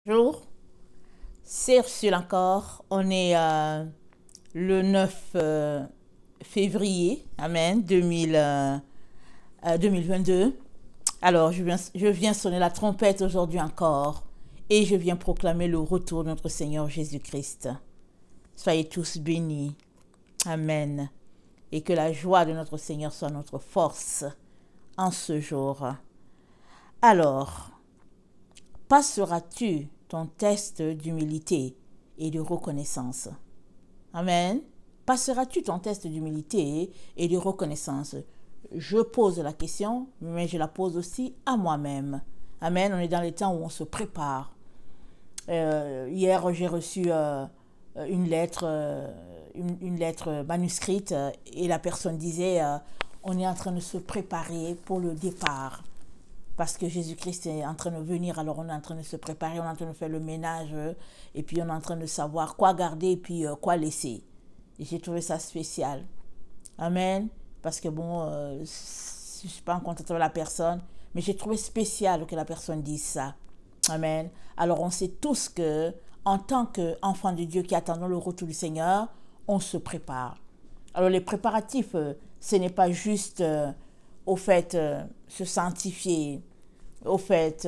Bonjour, c'est Ursule encore. On est le 9 février, amen, 2022. Alors, je viens sonner la trompette aujourd'hui encore et je viens proclamer le retour de notre Seigneur Jésus-Christ. Soyez tous bénis. Amen. Et que la joie de notre Seigneur soit notre force en ce jour. Alors, passeras-tu ton test d'humilité et de reconnaissance? Amen. Passeras-tu ton test d'humilité et de reconnaissance? Je pose la question, mais je la pose aussi à moi-même. Amen. On est dans les temps où on se prépare. Hier, j'ai reçu une lettre manuscrite et la personne disait on est en train de se préparer pour le départ. Parce que Jésus-Christ est en train de venir, alors on est en train de se préparer, on est en train de faire le ménage, et puis on est en train de savoir quoi garder et puis quoi laisser. Et j'ai trouvé ça spécial. Amen. Parce que bon, je ne suis pas en contact avec la personne, mais j'ai trouvé spécial que la personne dise ça. Amen. Alors on sait tous que, en tant qu'enfants de Dieu qui attendons le retour du Seigneur, on se prépare. Alors les préparatifs, ce n'est pas juste au fait se sanctifier, au fait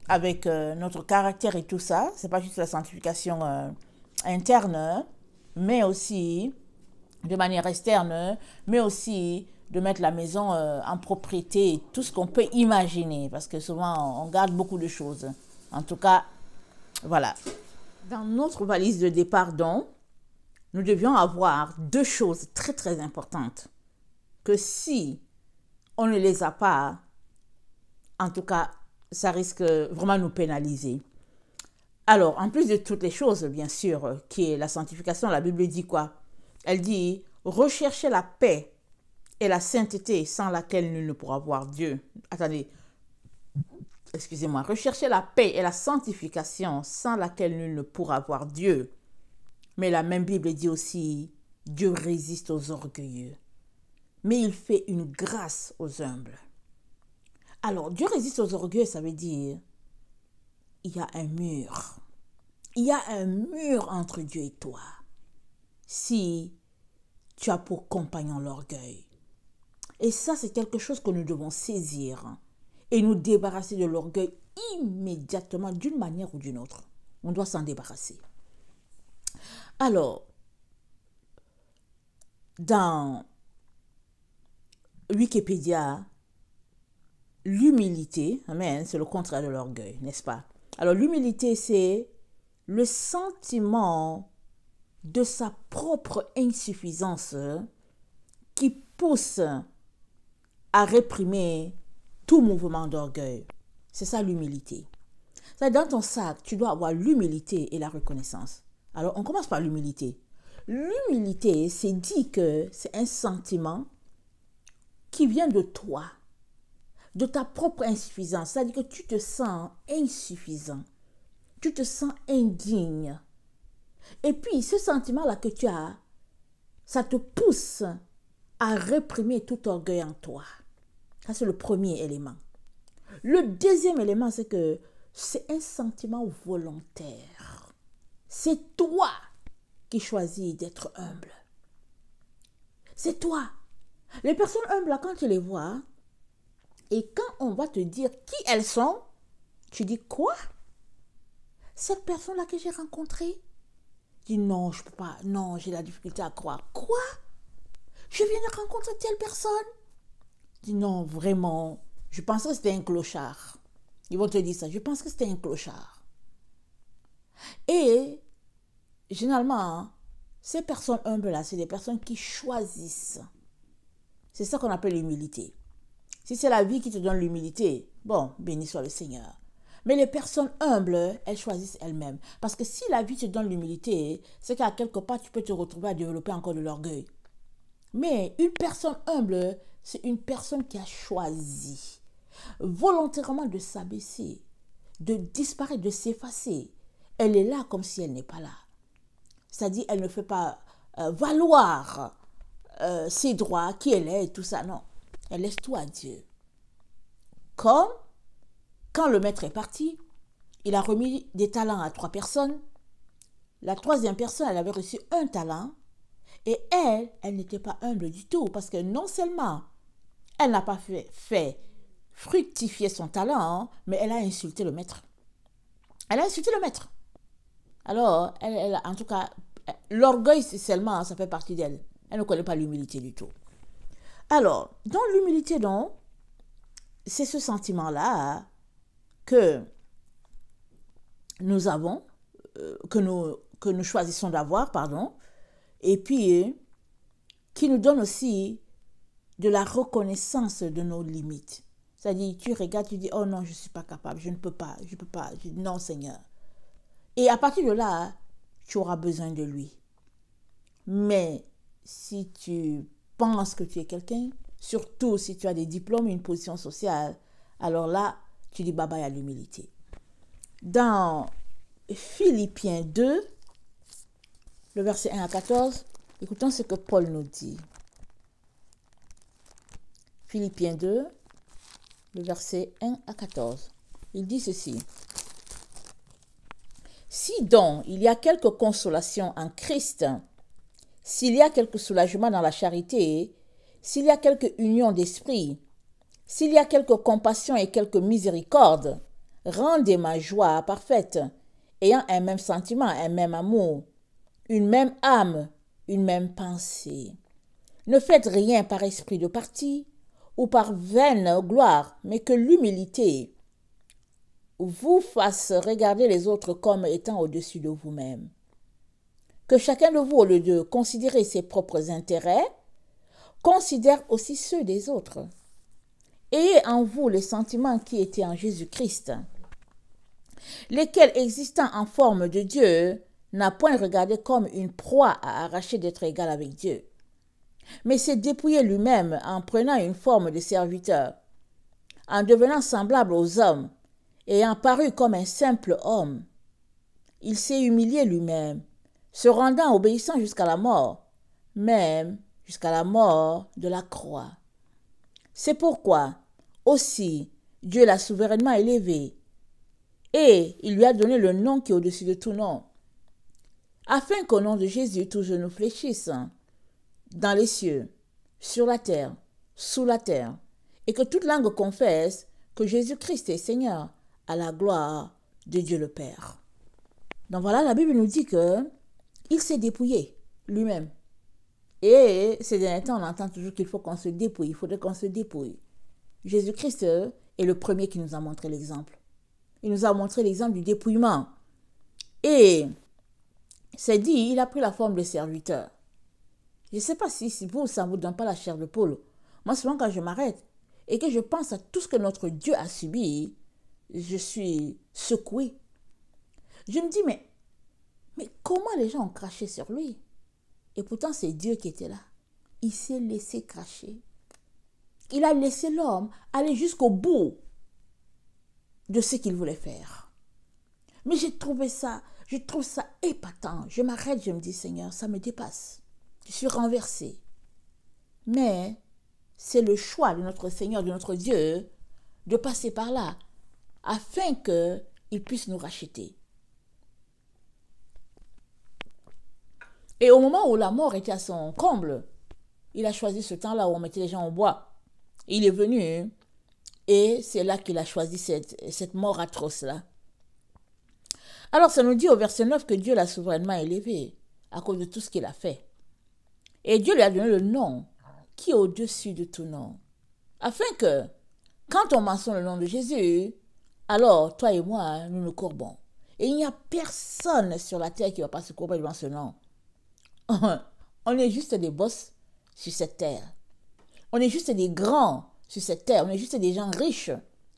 avec notre caractère et tout ça. C'est pas juste la sanctification interne, mais aussi de manière externe, mais aussi de mettre la maison en propriété, tout ce qu'on peut imaginer, parce que souvent on garde beaucoup de choses. En tout cas, voilà. Dans notre valise de départ, donc, nous devions avoir deux choses très très importantes, que si on ne les a pas, en tout cas, ça risque vraiment de nous pénaliser. Alors, en plus de toutes les choses, bien sûr, qui est la sanctification, la Bible dit quoi? Elle dit, recherchez la paix et la sainteté sans laquelle nul ne pourra voir Dieu. Attendez, excusez-moi. Recherchez la paix et la sanctification sans laquelle nul ne pourra voir Dieu. Mais la même Bible dit aussi, Dieu résiste aux orgueilleux, mais il fait une grâce aux humbles. Alors, Dieu résiste aux orgueilleux, ça veut dire, il y a un mur. Il y a un mur entre Dieu et toi. Si tu as pour compagnon l'orgueil. Et ça, c'est quelque chose que nous devons saisir et nous débarrasser de l'orgueil immédiatement, d'une manière ou d'une autre. On doit s'en débarrasser. Alors, dans Wikipédia, l'humilité, amen, c'est le contraire de l'orgueil, n'est-ce pas? Alors, l'humilité, c'est le sentiment de sa propre insuffisance qui pousse à réprimer tout mouvement d'orgueil. C'est ça l'humilité. Dans ton sac, tu dois avoir l'humilité et la reconnaissance. Alors, on commence par l'humilité. L'humilité, c'est dit que c'est un sentiment qui vient de toi, de ta propre insuffisance. C'est-à-dire que tu te sens insuffisant, tu te sens indigne. Et puis, ce sentiment-là que tu as, ça te pousse à réprimer tout orgueil en toi. Ça, c'est le premier élément. Le deuxième élément, c'est que c'est un sentiment volontaire. C'est toi qui choisis d'être humble. C'est toi. Les personnes humbles, là, quand tu les vois, et quand on va te dire qui elles sont, tu dis quoi? Cette personne-là que j'ai rencontrée? Je dis non, je ne peux pas. Non, j'ai la difficulté à croire. Quoi? Je viens de rencontrer telle personne? Je dis non, vraiment, je pensais que c'était un clochard. Ils vont te dire ça, je pense que c'était un clochard. Et généralement, ces personnes humbles-là, c'est des personnes qui choisissent. C'est ça qu'on appelle l'humilité. Si c'est la vie qui te donne l'humilité, bon, béni soit le Seigneur. Mais les personnes humbles, elles choisissent elles-mêmes. Parce que si la vie te donne l'humilité, c'est qu'à quelque part, tu peux te retrouver à développer encore de l'orgueil. Mais une personne humble, c'est une personne qui a choisi volontairement de s'abaisser, de disparaître, de s'effacer. Elle est là comme si elle n'est pas là. C'est-à-dire, elle ne fait pas valoir ses droits, qui elle est et tout ça. Non, elle laisse tout à Dieu. Comme quand le maître est parti, il a remis des talents à 3 personnes. La troisième personne, elle avait reçu 1 talent. Et elle n'était pas humble du tout. Parce que non seulement elle n'a pas fait fructifier son talent, mais elle a insulté le maître. Elle a insulté le maître. Alors, en tout cas, l'orgueil seulement, ça fait partie d'elle. Elle ne connaît pas l'humilité du tout. Alors, dans l'humilité, donc, c'est ce sentiment-là que nous avons, que nous choisissons d'avoir, pardon, et puis qui nous donne aussi de la reconnaissance de nos limites. C'est-à-dire, tu regardes, tu dis, oh non, je ne suis pas capable, je ne peux pas, je ne peux pas, non Seigneur. Et à partir de là, tu auras besoin de lui. Mais si tu penses que tu es quelqu'un, surtout si tu as des diplômes, une position sociale, alors là, tu dis bye bye à l'humilité. Dans Philippiens 2, le verset 1 à 14, écoutons ce que Paul nous dit. Philippiens 2, le verset 1 à 14. Il dit ceci. Si donc il y a quelque consolation en Christ, s'il y a quelque soulagement dans la charité, s'il y a quelque union d'esprit, s'il y a quelque compassion et quelque miséricorde, rendez ma joie parfaite, ayant un même sentiment, un même amour, une même âme, une même pensée. Ne faites rien par esprit de parti ou par vaine gloire, mais que l'humilité vous fasse regarder les autres comme étant au-dessus de vous-même. Que chacun de vous, au lieu de considérer ses propres intérêts, considère aussi ceux des autres. Ayez en vous les sentiments qui étaient en Jésus-Christ, lesquels, existant en forme de Dieu, n'a point regardé comme une proie à arracher d'être égal avec Dieu, mais s'est dépouillé lui-même en prenant une forme de serviteur, en devenant semblable aux hommes, et ayant paru comme un simple homme. Il s'est humilié lui-même, se rendant obéissant jusqu'à la mort, même jusqu'à la mort de la croix. C'est pourquoi, aussi, Dieu l'a souverainement élevé, et il lui a donné le nom qui est au-dessus de tout nom, afin qu'au nom de Jésus, tout genou fléchisse, dans les cieux, sur la terre, sous la terre, et que toute langue confesse que Jésus-Christ est Seigneur, à la gloire de Dieu le Père. Donc voilà, la Bible nous dit que il s'est dépouillé lui-même. Et ces derniers temps, on entend toujours qu'il faut qu'on se dépouille, il faudrait qu'on se dépouille. Jésus-Christ est le premier qui nous a montré l'exemple. Il nous a montré l'exemple du dépouillement. Et c'est dit, il a pris la forme de serviteur. Je ne sais pas si vous, ça ne vous donne pas la chair de poule. Moi, souvent quand je m'arrête et que je pense à tout ce que notre Dieu a subi, je suis secouée. Je me dis, mais comment les gens ont craché sur lui? Et pourtant, c'est Dieu qui était là. Il s'est laissé cracher. Il a laissé l'homme aller jusqu'au bout de ce qu'il voulait faire. Mais je trouve ça épatant. Je m'arrête, je me dis, Seigneur, ça me dépasse. Je suis renversée. Mais c'est le choix de notre Seigneur, de notre Dieu, de passer par là, afin qu'il puisse nous racheter. Et au moment où la mort était à son comble, il a choisi ce temps-là où on mettait les gens au bois. Il est venu et c'est là qu'il a choisi cette mort atroce-là. Alors ça nous dit au verset 9 que Dieu l'a souverainement élevé à cause de tout ce qu'il a fait. Et Dieu lui a donné le nom qui est au-dessus de tout nom. Afin que, quand on mentionne le nom de Jésus, alors toi et moi, nous nous courbons. Et il n'y a personne sur la terre qui ne va pas se courber devant ce nom. On est juste des boss sur cette terre. On est juste des grands sur cette terre. On est juste des gens riches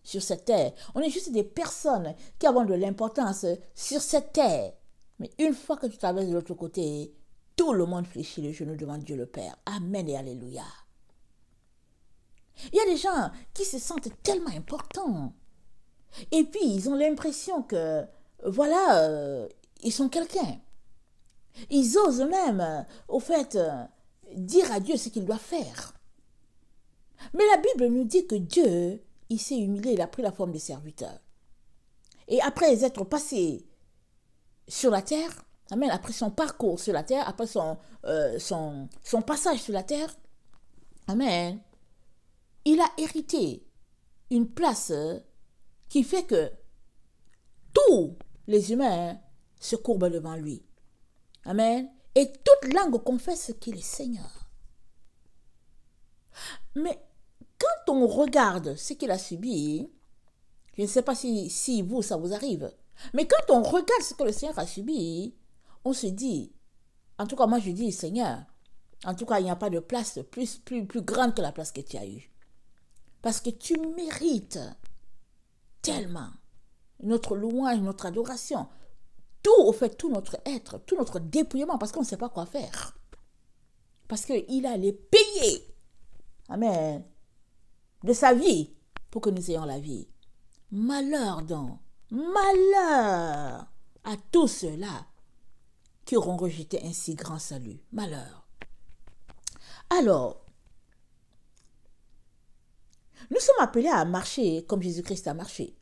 sur cette terre. On est juste des personnes qui ont de l'importance sur cette terre. Mais une fois que tu traverses de l'autre côté, tout le monde fléchit le genou devant Dieu le Père. Amen et alléluia. Il y a des gens qui se sentent tellement importants. Et puis, ils ont l'impression que, voilà, ils sont quelqu'un. Ils osent même, au fait, dire à Dieu ce qu'il doit faire. Mais la Bible nous dit que Dieu, il s'est humilié, il a pris la forme de serviteur. Et après être passé sur la terre, amen, après son parcours sur la terre, après son passage sur la terre, amen, il a hérité une place qui fait que tous les humains se courbent devant lui. Amen. Et toute langue confesse qu'il est Seigneur. Mais quand on regarde ce qu'il a subi, je ne sais pas si vous, ça vous arrive, mais quand on regarde ce que le Seigneur a subi, on se dit, en tout cas moi je dis Seigneur, en tout cas il n'y a pas de place plus grande que la place que tu as eue. Parce que tu mérites tellement notre louange, notre adoration, tout, au fait, tout notre être, tout notre dépouillement, parce qu'on ne sait pas quoi faire. Parce qu'il a les payer, amen, de sa vie pour que nous ayons la vie. Malheur donc, malheur à tous ceux-là qui auront rejeté un si grand salut. Malheur. Alors, nous sommes appelés à marcher comme Jésus-Christ a marché.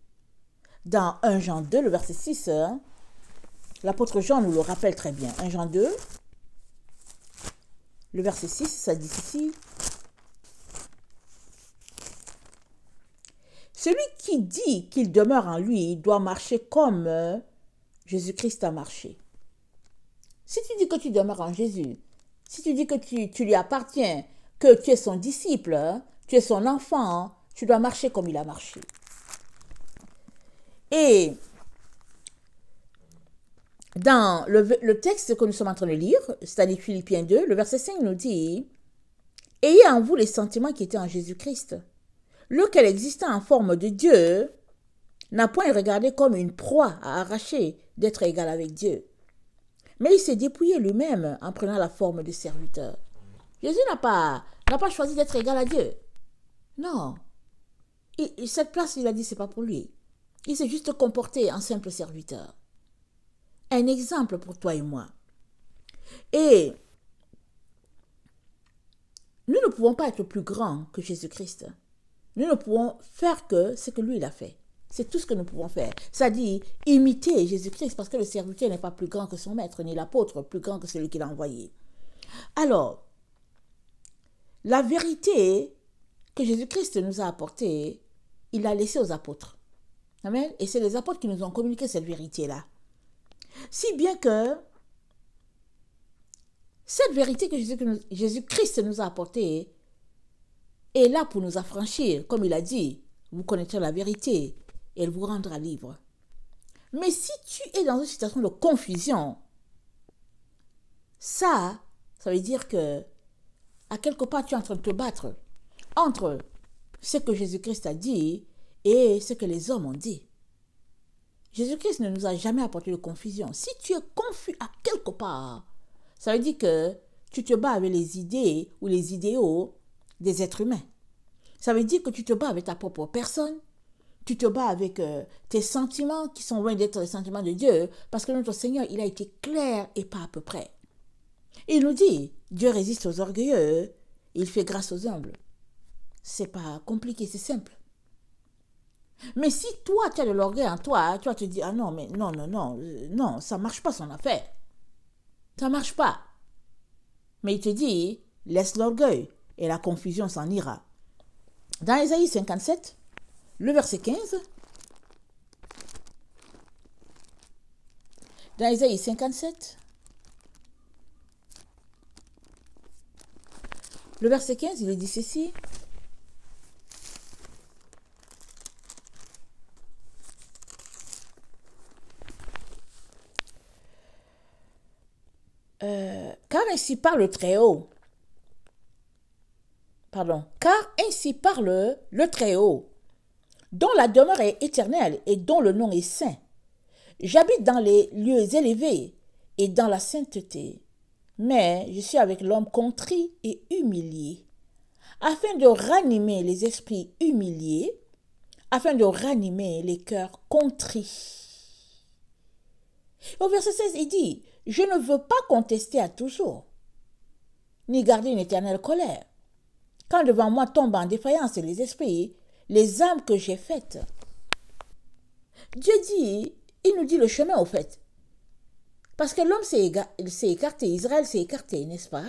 Dans 1 Jean 2, le verset 6, l'apôtre Jean nous le rappelle très bien. 1 Jean 2, le verset 6, ça dit ceci. Celui qui dit qu'il demeure en lui doit marcher comme Jésus-Christ a marché. Si tu dis que tu demeures en Jésus, si tu dis que tu lui appartiens, que tu es son disciple, tu es son enfant, tu dois marcher comme il a marché. Et dans le texte que nous sommes en train de lire, c'est-à-dire Philippiens 2, le verset 5 nous dit « Ayez en vous les sentiments qui étaient en Jésus-Christ, lequel existant en forme de Dieu, n'a point regardé comme une proie à arracher d'être égal avec Dieu. Mais il s'est dépouillé lui-même en prenant la forme de serviteur. » Jésus n'a pas choisi d'être égal à Dieu. Non. Cette place, il a dit, c'est pas pour lui. Il s'est juste comporté en simple serviteur. Un exemple pour toi et moi. Et nous ne pouvons pas être plus grands que Jésus-Christ. Nous ne pouvons faire que ce que lui, il a fait. C'est tout ce que nous pouvons faire. C'est-à-dire imiter Jésus-Christ, parce que le serviteur n'est pas plus grand que son maître, ni l'apôtre plus grand que celui qui l'a envoyé. Alors, la vérité que Jésus-Christ nous a apportée, il l'a laissée aux apôtres. Amen. Et c'est les apôtres qui nous ont communiqué cette vérité-là. Si bien que cette vérité que Jésus-Christ nous a apportée est là pour nous affranchir. Comme il a dit, vous connaîtrez la vérité et elle vous rendra libre. Mais si tu es dans une situation de confusion, ça veut dire que à quelque part tu es en train de te battre entre ce que Jésus-Christ a dit et ce que les hommes ont dit. Jésus-Christ ne nous a jamais apporté de confusion. Si tu es confus à quelque part, ça veut dire que tu te bats avec les idées ou les idéaux des êtres humains. Ça veut dire que tu te bats avec ta propre personne. Tu te bats avec tes sentiments qui sont loin d'être les sentiments de Dieu, parce que notre Seigneur, il a été clair et pas à peu près. Il nous dit, Dieu résiste aux orgueilleux, il fait grâce aux humbles. C'est pas compliqué, c'est simple. Mais si toi, tu as de l'orgueil en toi, tu vas te dire, ah non, mais non, ça marche pas son affaire. Ça marche pas. Mais il te dit, laisse l'orgueil et la confusion s'en ira. Dans Ésaïe 57, le verset 15, dans Ésaïe 57, le verset 15, il dit ceci. Car ainsi parle le Très-Haut. Car ainsi parle le Très-Haut, dont la demeure est éternelle et dont le nom est saint. J'habite dans les lieux élevés et dans la sainteté, mais je suis avec l'homme contrit et humilié, afin de ranimer les esprits humiliés, afin de ranimer les cœurs contrits. Au verset 16, il dit, « Je ne veux pas contester à toujours, ni garder une éternelle colère. Quand devant moi tombent en défaillance les esprits, les âmes que j'ai faites. » Dieu dit, il nous dit le chemin au fait. Parce que l'homme s'est écarté, Israël s'est écarté, n'est-ce pas?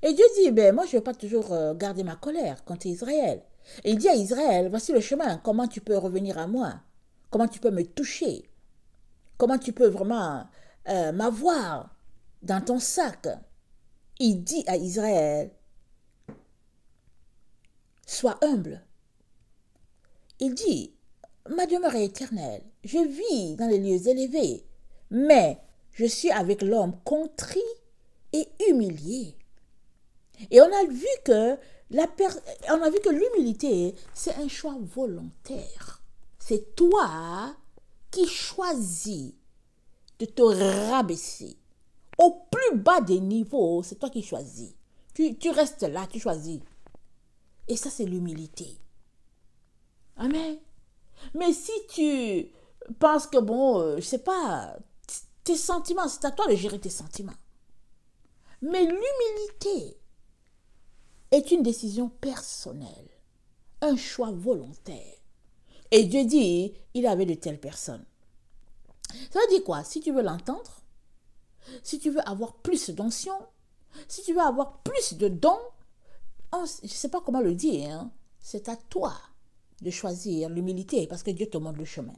Et Dieu dit, ben moi je ne vais pas toujours garder ma colère contre Israël. Et il dit à Israël, voici le chemin, comment tu peux revenir à moi? Comment tu peux me toucher? Comment tu peux vraiment m'avoir dans ton sac? Il dit à Israël, sois humble. Il dit, ma demeure est éternelle, je vis dans les lieux élevés, mais je suis avec l'homme contrit et humilié. Et on a vu que l'humilité, c'est un choix volontaire. C'est toi qui choisis de te rabaisser. Au plus bas des niveaux, c'est toi qui choisis. Tu restes là, tu choisis. Et ça, c'est l'humilité. Amen. Mais si tu penses que, bon, je sais pas, tes sentiments, c'est à toi de gérer tes sentiments. Mais l'humilité est une décision personnelle, un choix volontaire. Et Dieu dit, il avait de telles personnes. Ça veut dire quoi? Si tu veux l'entendre, si tu veux avoir plus d'onction, si tu veux avoir plus de dons, je ne sais pas comment le dire, hein, c'est à toi de choisir l'humilité parce que Dieu te montre le chemin.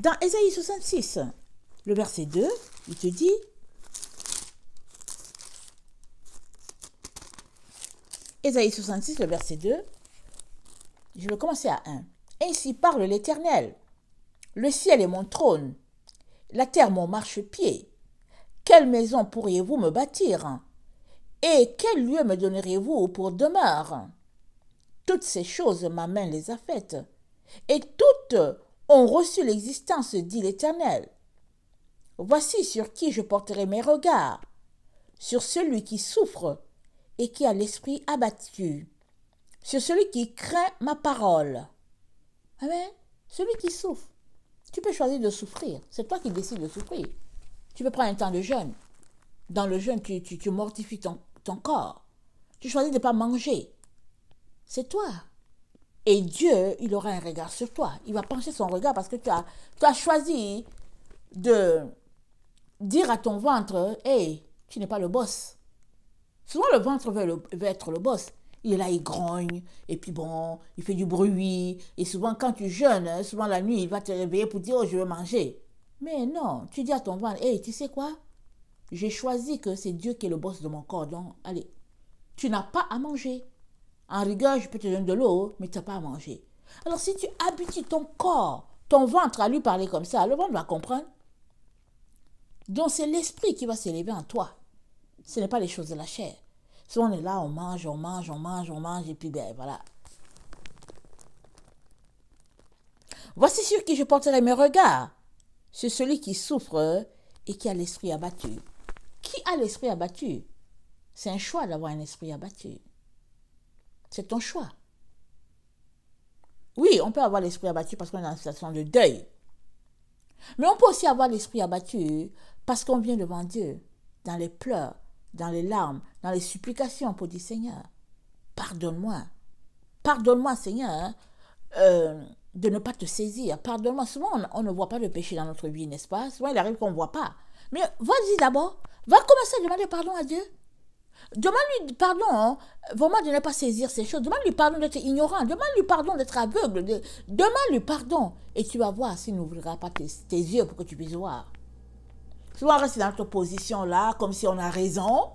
Dans Ésaïe 66, le verset 2, il te dit, Ésaïe 66, le verset 2, je vais commencer à 1. Ainsi parle l'Éternel, le ciel est mon trône, la terre mon marchepied. Quelle maison pourriez-vous me bâtir? Et quel lieu me donneriez-vous pour demeure? Toutes ces choses, ma main les a faites, et toutes ont reçu l'existence, dit l'Éternel. Voici sur qui je porterai mes regards, sur celui qui souffre et qui a l'esprit abattu, sur celui qui craint ma parole. Amen. Celui qui souffre. Tu peux choisir de souffrir. C'est toi qui décides de souffrir. Tu peux prendre un temps de jeûne. Dans le jeûne, tu mortifies ton corps. Tu choisis de ne pas manger. C'est toi. Et Dieu, il aura un regard sur toi. Il va pencher son regard parce que tu as choisi de dire à ton ventre, hey, tu n'es pas le boss. Souvent, le ventre veut être le boss. Il est là, il grogne, et puis bon, il fait du bruit. Et souvent, quand tu jeûnes, souvent la nuit, il va te réveiller pour dire, oh, je veux manger. Mais non, tu dis à ton ventre, hey, tu sais quoi? J'ai choisi que c'est Dieu qui est le boss de mon corps. Donc, allez, tu n'as pas à manger. En rigueur, je peux te donner de l'eau, mais tu n'as pas à manger. Alors, si tu habitues ton corps, ton ventre à lui parler comme ça, le ventre va comprendre. Donc, c'est l'esprit qui va s'élever en toi. Ce n'est pas les choses de la chair. Souvent, on est là, on mange, et puis ben voilà. Voici sur qui je porterai mes regards. C'est celui qui souffre et qui a l'esprit abattu. Qui a l'esprit abattu? C'est un choix d'avoir un esprit abattu. C'est ton choix. Oui, on peut avoir l'esprit abattu parce qu'on est dans une situation de deuil. Mais on peut aussi avoir l'esprit abattu parce qu'on vient devant Dieu, dans les pleurs, dans les larmes, dans les supplications pour dire, Seigneur, pardonne-moi. Pardonne-moi, Seigneur, de ne pas te saisir. Pardonne-moi. Souvent, on ne voit pas le péché dans notre vie, n'est-ce pas? Souvent, il arrive qu'on ne voit pas. Mais vas-y d'abord. Va commencer à demander pardon à Dieu. Demande-lui pardon, vraiment de ne pas saisir ces choses. Demande-lui pardon d'être ignorant. Demande-lui pardon d'être aveugle. Demande-lui pardon. Et tu vas voir s'il n'ouvrira pas tes yeux pour que tu puisses voir. Souvent, on reste dans notre position là, comme si on a raison.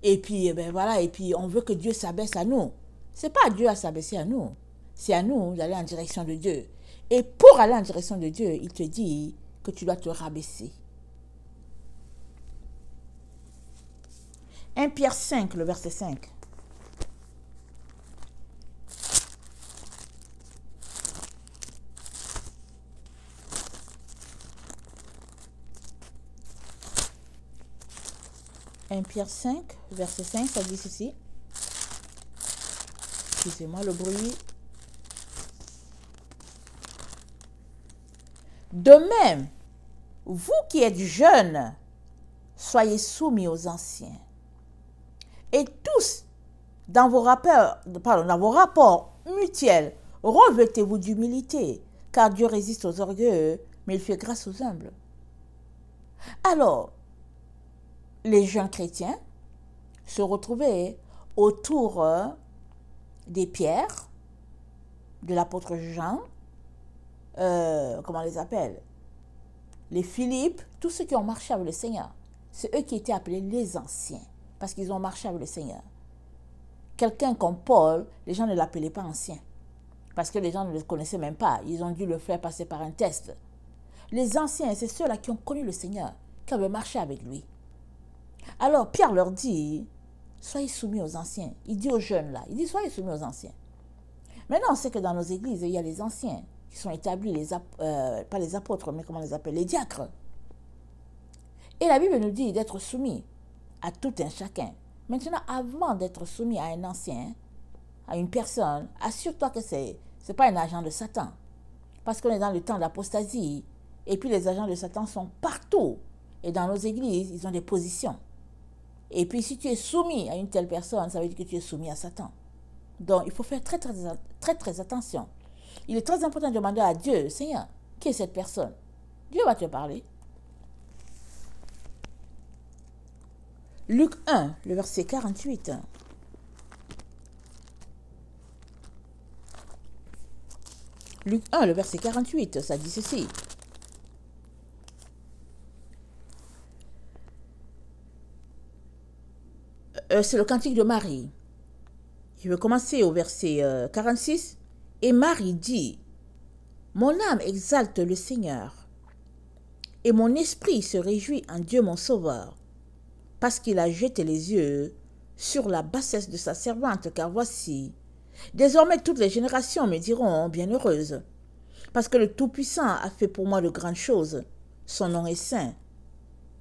Et puis, ben voilà, et puis on veut que Dieu s'abaisse à nous. Ce n'est pas à Dieu à s'abaisser à nous. C'est à nous d'aller en direction de Dieu. Et pour aller en direction de Dieu, il te dit que tu dois te rabaisser. 1 Pierre 5, le verset 5. Pierre 5, verset 5, ça dit ceci. Excusez-moi le bruit. De même, vous qui êtes jeunes, soyez soumis aux anciens. Et tous, dans vos rapports mutuels, revêtez-vous d'humilité, car Dieu résiste aux orgueilleux, mais il fait grâce aux humbles. Alors, les jeunes chrétiens se retrouvaient autour des pierres, de l'apôtre Jean, comment on les appelle, les Philippe, tous ceux qui ont marché avec le Seigneur. C'est eux qui étaient appelés les anciens, parce qu'ils ont marché avec le Seigneur. Quelqu'un comme Paul, les gens ne l'appelaient pas ancien, parce que les gens ne le connaissaient même pas. Ils ont dû le faire passer par un test. Les anciens, c'est ceux-là qui ont connu le Seigneur, qui avaient marché avec lui. Alors Pierre leur dit, soyez soumis aux anciens. Il dit aux jeunes là, il dit soyez soumis aux anciens. Maintenant, on sait que dans nos églises, il y a les anciens qui sont établis, pas les apôtres, mais comment on les appelle, les diacres. Et la Bible nous dit d'être soumis à tout un chacun. Maintenant, avant d'être soumis à un ancien, à une personne, assure-toi que ce n'est pas un agent de Satan. Parce qu'on est dans le temps de l'apostasie, et puis les agents de Satan sont partout. Et dans nos églises, ils ont des positions. Et puis si tu es soumis à une telle personne, ça veut dire que tu es soumis à Satan. Donc il faut faire très attention. Il est très important de demander à Dieu, Seigneur, qui est cette personne? Dieu va te parler. Luc 1, le verset 48. Luc 1, le verset 48, ça dit ceci. C'est le cantique de Marie. Je vais commencer au verset 46. Et Marie dit, mon âme exalte le Seigneur, et mon esprit se réjouit en Dieu mon Sauveur, parce qu'il a jeté les yeux sur la bassesse de sa servante, car voici, désormais toutes les générations me diront bienheureuse, parce que le Tout-Puissant a fait pour moi de grandes choses, son nom est saint,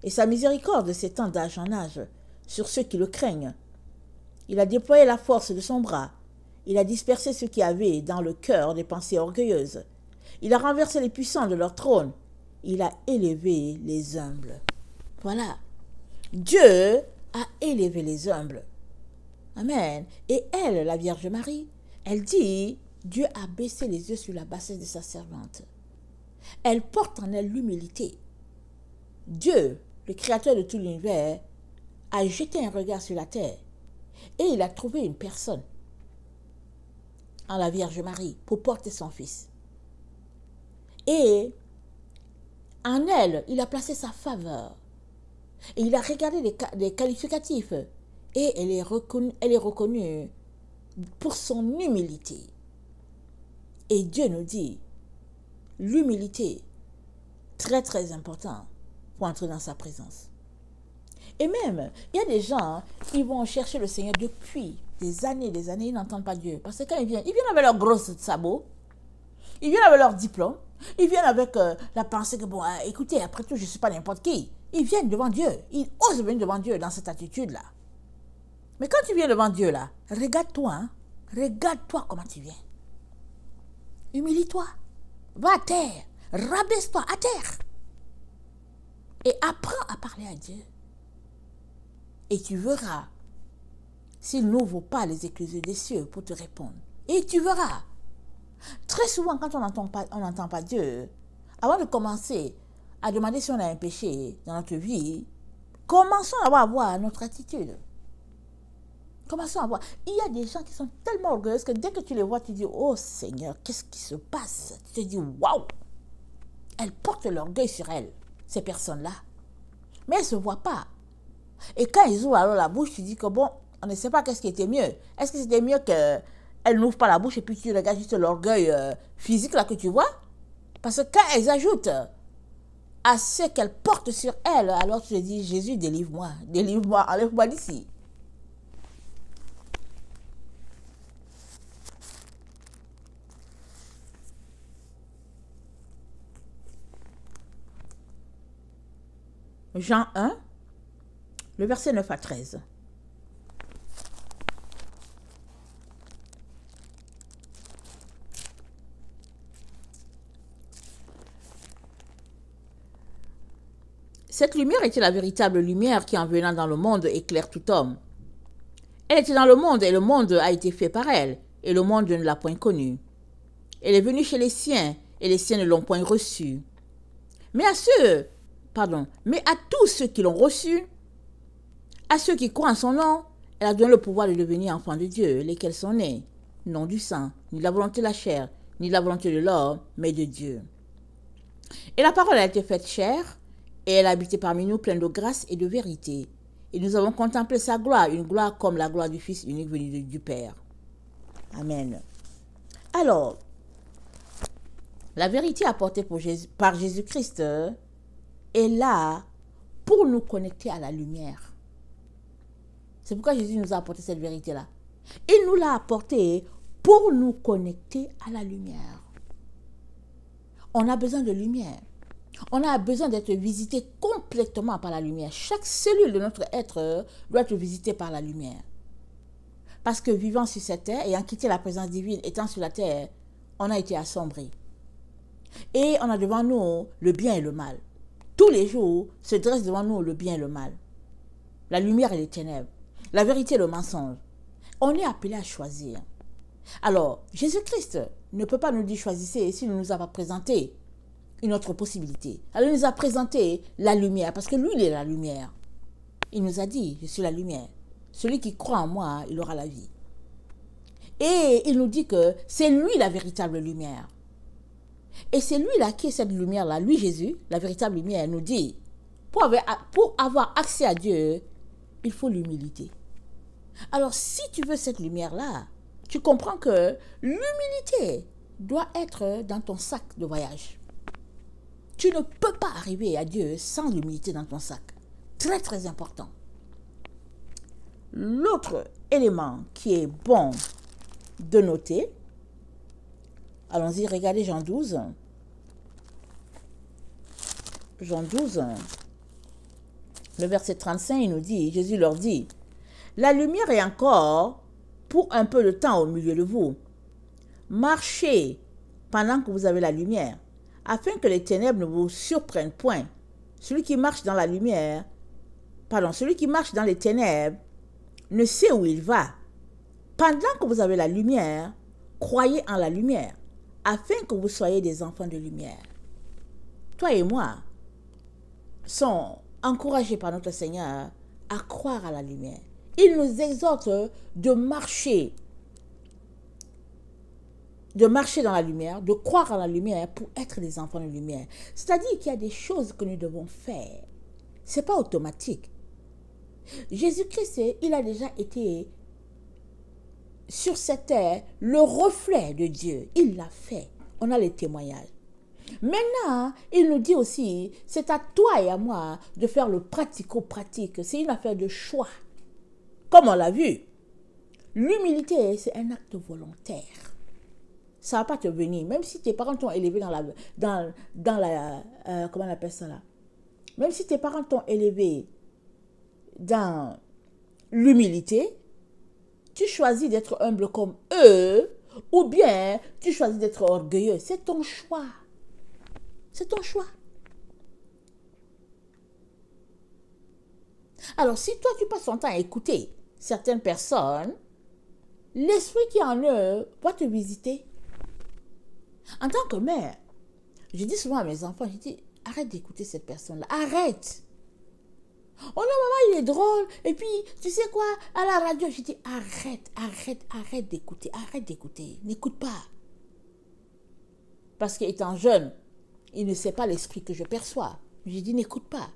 et sa miséricorde s'étend d'âge en âge sur ceux qui le craignent. Il a déployé la force de son bras, il a dispersé ceux qui avaient dans le cœur des pensées orgueilleuses, il a renversé les puissants de leur trône, il a élevé les humbles. Voilà. Dieu a élevé les humbles. Amen. Et elle, la Vierge Marie, elle dit, Dieu a baissé les yeux sur la bassesse de sa servante. Elle porte en elle l'humilité. Dieu, le créateur de tout l'univers, a jeté un regard sur la terre et il a trouvé une personne en la Vierge Marie pour porter son fils. Et en elle, il a placé sa faveur. Et il a regardé les qualificatifs. Et elle est reconnue pour son humilité. Et Dieu nous dit, l'humilité, très important pour entrer dans sa présence. Et même, il y a des gens, ils vont chercher le Seigneur depuis des années, ils n'entendent pas Dieu. Parce que quand ils viennent avec leurs grosses sabots, ils viennent avec leur diplôme, ils viennent avec la pensée que, bon, écoutez, après tout, je ne suis pas n'importe qui. Ils viennent devant Dieu, ils osent venir devant Dieu dans cette attitude-là. Mais quand tu viens devant Dieu, là, regarde-toi, hein, regarde-toi comment tu viens. Humilie-toi, va à terre, rabaisse-toi à terre. Et apprends à parler à Dieu. Et tu verras s'il n'ouvre pas les écluses des cieux pour te répondre. Et tu verras. Très souvent, quand on n'entend pas Dieu, avant de commencer à demander si on a un péché dans notre vie, commençons à voir notre attitude. Commençons à voir. Il y a des gens qui sont tellement orgueilleux que dès que tu les vois, tu dis, oh Seigneur, qu'est-ce qui se passe? Tu te dis, waouh! Elles portent l'orgueil sur elles, ces personnes-là. Mais elles ne se voient pas. Et quand ils ouvrent alors la bouche, tu dis que bon, on ne sait pas qu'est-ce qui était mieux. Est-ce que c'était mieux qu'elles n'ouvrent pas la bouche et puis tu regardes juste l'orgueil physique là que tu vois? Parce que quand elles ajoutent à ce qu'elles portent sur elles, alors tu te dis, Jésus, délivre-moi, enlève-moi d'ici. Jean 1, le verset 9 à 13. Cette lumière était la véritable lumière qui, en venant dans le monde, éclaire tout homme. Elle était dans le monde et le monde a été fait par elle, et le monde ne l'a point connue. Elle est venue chez les siens, et les siens ne l'ont point reçu. Mais mais à tous ceux qui l'ont reçu, à ceux qui croient en son nom, elle a donné le pouvoir de devenir enfants de Dieu, lesquels sont nés, non du sang, ni de la volonté de la chair, ni de la volonté de l'homme, mais de Dieu. Et la parole a été faite chair, et elle a habité parmi nous pleine de grâce et de vérité. Et nous avons contemplé sa gloire, une gloire comme la gloire du Fils unique venu du Père. Amen. Alors, la vérité apportée par Jésus-Christ est là pour nous connecter à la lumière. C'est pourquoi Jésus nous a apporté cette vérité-là. Il nous l'a apportée pour nous connecter à la lumière. On a besoin de lumière. On a besoin d'être visité complètement par la lumière. Chaque cellule de notre être doit être visitée par la lumière. Parce que vivant sur cette terre, ayant quitté la présence divine, étant sur la terre, on a été assombris. Et on a devant nous le bien et le mal. Tous les jours se dresse devant nous le bien et le mal. La lumière et les ténèbres. La vérité et le mensonge. On est appelé à choisir. Alors, Jésus-Christ ne peut pas nous dire choisissez s'il ne nous a pas présenté une autre possibilité. Alors, il nous a présenté la lumière, parce que lui, il est la lumière. Il nous a dit, je suis la lumière. Celui qui croit en moi, il aura la vie. Et il nous dit que c'est lui la véritable lumière. Et c'est lui là qui est cette lumière-là. Lui, Jésus, la véritable lumière, nous dit, pour avoir accès à Dieu, il faut l'humilité. Alors, si tu veux cette lumière-là, tu comprends que l'humilité doit être dans ton sac de voyage. Tu ne peux pas arriver à Dieu sans l'humilité dans ton sac. Très, très important. L'autre élément qui est bon de noter, allons-y, regardez Jean 12. Jean 12, le verset 35, il nous dit, Jésus leur dit, « La lumière est encore pour un peu de temps au milieu de vous. Marchez pendant que vous avez la lumière, afin que les ténèbres ne vous surprennent point. Celui qui marche dans les ténèbres ne sait où il va. Pendant que vous avez la lumière, croyez en la lumière, afin que vous soyez des enfants de lumière. » Toi et moi sommes encouragés par notre Seigneur à croire à la lumière. Il nous exhorte de marcher dans la lumière, de croire en la lumière pour être des enfants de lumière. C'est-à-dire qu'il y a des choses que nous devons faire. Ce n'est pas automatique. Jésus-Christ, il a déjà été sur cette terre le reflet de Dieu. Il l'a fait. On a les témoignages. Maintenant, il nous dit aussi, c'est à toi et à moi de faire le pratico-pratique. C'est une affaire de choix. Comme on l'a vu, l'humilité, c'est un acte volontaire. Ça ne va pas te venir. Même si tes parents t'ont élevé comment on appelle ça là? Même si tes parents t'ont élevé dans l'humilité, tu choisis d'être humble comme eux, ou bien tu choisis d'être orgueilleux. C'est ton choix. C'est ton choix. Alors, si toi, tu passes ton temps à écouter certaines personnes, l'esprit qui est en eux va te visiter. En tant que mère, je dis souvent à mes enfants, je dis, arrête d'écouter cette personne-là. Arrête. Oh non, maman, il est drôle. Et puis, tu sais quoi, à la radio, je dis, arrête d'écouter. Arrête d'écouter. N'écoute pas. Parce qu'étant jeune, il ne sait pas l'esprit que je perçois. Je dis, n'écoute pas.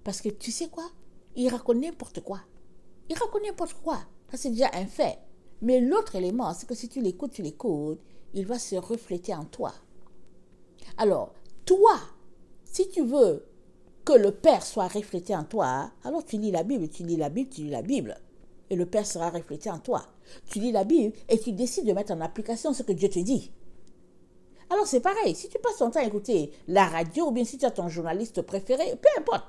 Parce que tu sais quoi, il raconte n'importe quoi. Il raconte n'importe quoi. Ça, c'est déjà un fait. Mais l'autre élément, c'est que si tu l'écoutes, il va se refléter en toi. Alors, toi, si tu veux que le Père soit reflété en toi, alors tu lis la Bible. Et le Père sera reflété en toi. Tu lis la Bible et tu décides de mettre en application ce que Dieu te dit. Alors c'est pareil, si tu passes ton temps à écouter la radio ou bien si tu as ton journaliste préféré, peu importe,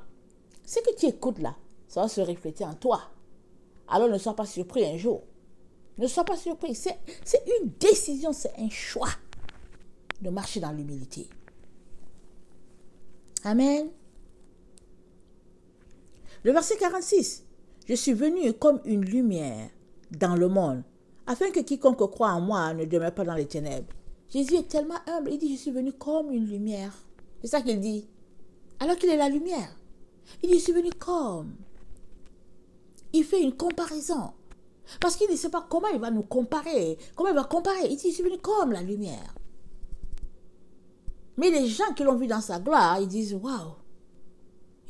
ce que tu écoutes là, ça va se refléter en toi. Alors ne sois pas surpris un jour. Ne sois pas surpris, c'est une décision, c'est un choix de marcher dans l'humilité. Amen. Le verset 46. Je suis venu comme une lumière dans le monde, afin que quiconque croit en moi ne demeure pas dans les ténèbres. Jésus est tellement humble. Il dit, je suis venu comme une lumière. C'est ça qu'il dit. Alors qu'il est la lumière. Il dit, je suis venu comme. Il fait une comparaison. Parce qu'il ne sait pas comment il va nous comparer. Comment il va comparer. Il dit, je suis venu comme la lumière. Mais les gens qui l'ont vu dans sa gloire, ils disent, waouh.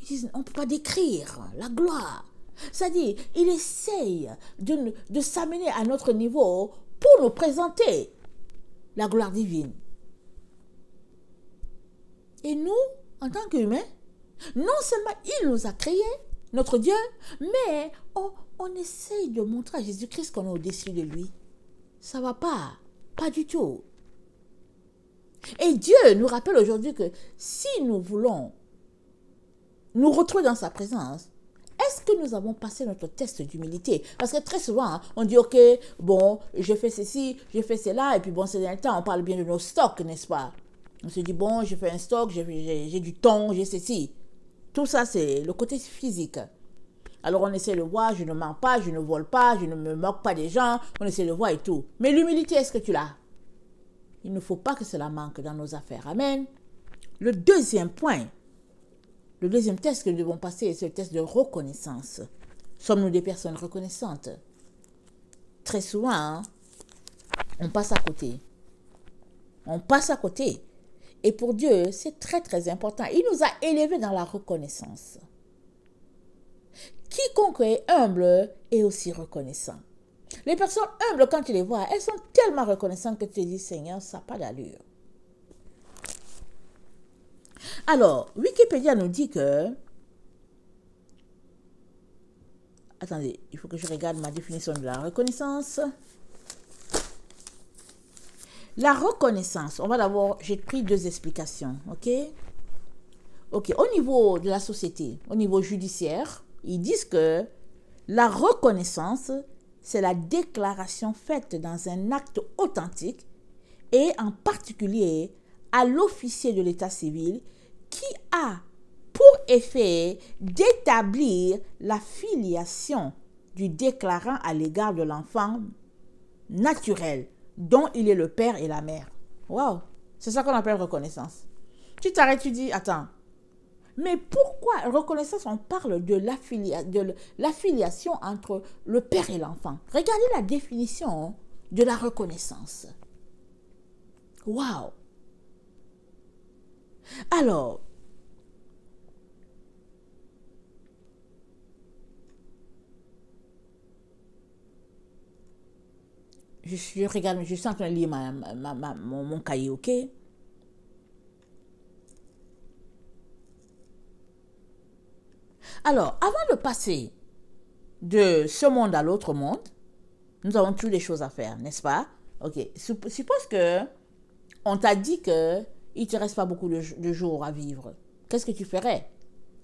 Ils disent, on ne peut pas décrire la gloire. C'est-à-dire, il essaye de s'amener à notre niveau pour nous présenter la gloire divine. Et nous, en tant qu'humains, non seulement il nous a créés, notre Dieu, mais on essaye de montrer à Jésus-Christ qu'on est au-dessus de lui. Ça ne va pas. Pas du tout. Et Dieu nous rappelle aujourd'hui que si nous voulons nous retrouver dans sa présence, est-ce que nous avons passé notre test d'humilité? Parce que très souvent, hein, on dit, ok, bon, je fais ceci, je fais cela, et puis bon, c'est dans le temps, on parle bien de nos stocks, n'est-ce pas? On se dit, bon, je fais un stock, j'ai du thon, j'ai ceci. Tout ça, c'est le côté physique. Alors on essaie de voir, je ne mens pas, je ne vole pas, je ne me moque pas des gens, on essaie de voir et tout. Mais l'humilité, est-ce que tu l'as? Il ne faut pas que cela manque dans nos affaires. Amen. Le deuxième point, le deuxième test que nous devons passer, c'est le test de reconnaissance. Sommes-nous des personnes reconnaissantes? Très souvent, hein, on passe à côté. On passe à côté. Et pour Dieu, c'est très très important. Il nous a élevés dans la reconnaissance. Quiconque est humble est aussi reconnaissant. Les personnes humbles, quand tu les vois, elles sont tellement reconnaissantes que tu te dis, Seigneur, ça n'a pas d'allure. Alors, Wikipédia nous dit que... Attendez, il faut que je regarde ma définition de la reconnaissance. La reconnaissance, on va d'abord... J'ai pris deux explications, ok? Ok, au niveau de la société, au niveau judiciaire, ils disent que la reconnaissance, c'est la déclaration faite dans un acte authentique et en particulier à l'officier de l'état civil qui a pour effet d'établir la filiation du déclarant à l'égard de l'enfant naturel dont il est le père et la mère. Waouh, c'est ça qu'on appelle reconnaissance. Tu t'arrêtes, tu dis, attends, mais pourquoi reconnaissance, on parle de l'affiliation entre le père et l'enfant? Regardez la définition de la reconnaissance. Waouh! Alors, je regarde, je suis en train de lire mon cahier, ok? Alors, avant de passer de ce monde à l'autre monde, nous avons toutes les choses à faire, n'est-ce pas? Ok, suppose que on t'a dit que il te reste pas beaucoup de jours à vivre. Qu'est-ce que tu ferais?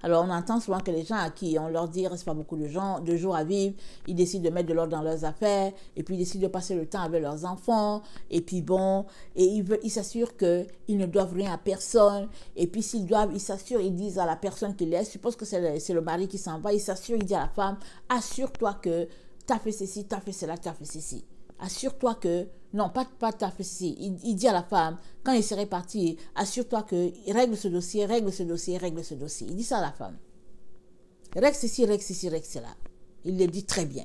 Alors, on entend souvent que les gens à qui on leur dit qu'il ne reste pas beaucoup de jours à vivre, ils décident de mettre de l'ordre dans leurs affaires, et puis ils décident de passer le temps avec leurs enfants, et puis bon, et ils s'assurent qu'ils ne doivent rien à personne, et puis s'ils doivent, ils s'assurent, ils disent à la personne qui laisse, suppose que c'est le mari qui s'en va, ils s'assurent, il dit à la femme, assure-toi que tu as fait ceci, tu as fait cela, tu as fait ceci. Assure-toi que, non, pas tu as fait ceci. Il dit à la femme, quand il serait parti, assure-toi que règle ce dossier, règle ce dossier, règle ce dossier. Il dit ça à la femme. Règle ceci, règle ceci, règle cela. Il le dit très bien.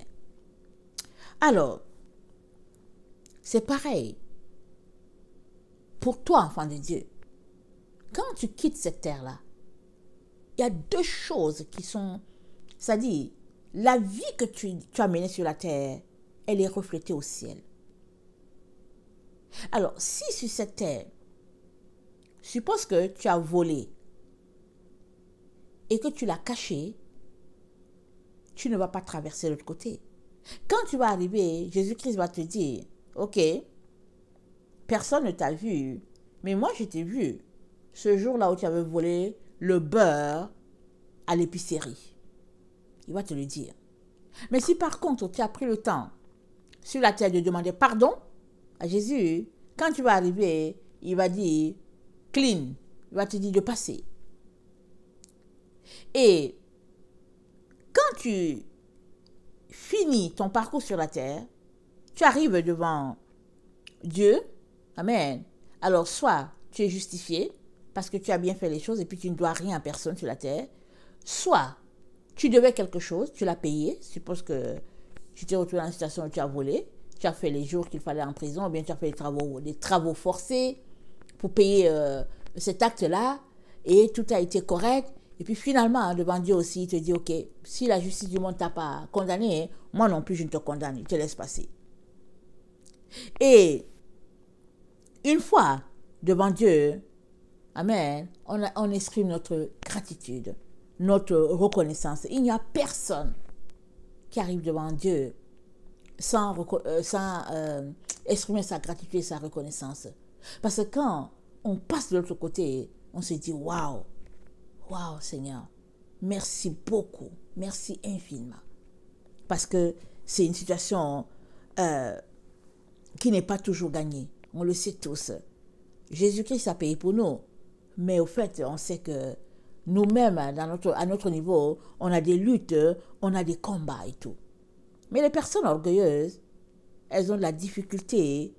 Alors, c'est pareil. Pour toi, enfant de Dieu, quand tu quittes cette terre-là, il y a deux choses qui sont, c'est-à-dire, la vie que tu as menée sur la terre, elle est reflétée au ciel. Alors, si sur cette terre, suppose que tu as volé et que tu l'as caché, tu ne vas pas traverser l'autre côté. Quand tu vas arriver, Jésus-Christ va te dire, ok, personne ne t'a vu, mais moi je t'ai vu ce jour-là où tu avais volé le beurre à l'épicerie. Il va te le dire. Mais si par contre tu as pris le temps sur la terre de demander pardon à Jésus, quand tu vas arriver, il va dire clean, il va te dire de passer. Et quand tu finis ton parcours sur la terre, tu arrives devant Dieu, amen. Alors, soit tu es justifié parce que tu as bien fait les choses et puis tu ne dois rien à personne sur la terre, soit tu devais quelque chose, tu l'as payé, suppose que tu t'es retrouvé dans une situation où tu as volé, tu as fait les jours qu'il fallait en prison, ou bien tu as fait des travaux forcés pour payer cet acte-là, et tout a été correct. Et puis finalement, devant Dieu aussi, il te dit, ok, si la justice du monde t'a pas condamné, moi non plus je ne te condamne, je te laisse passer. Et une fois devant Dieu, amen, on exprime notre gratitude, notre reconnaissance. Il n'y a personne qui arrive devant Dieu sans exprimer sa gratitude et sa reconnaissance. Parce que quand on passe de l'autre côté, on se dit, waouh, waouh Seigneur, merci beaucoup, merci infiniment. Parce que c'est une situation qui n'est pas toujours gagnée. On le sait tous. Jésus-Christ a payé pour nous. Mais au fait, on sait que nous-mêmes, à notre niveau, on a des luttes, on a des combats et tout. Mais les personnes orgueilleuses, elles ont de la difficulté,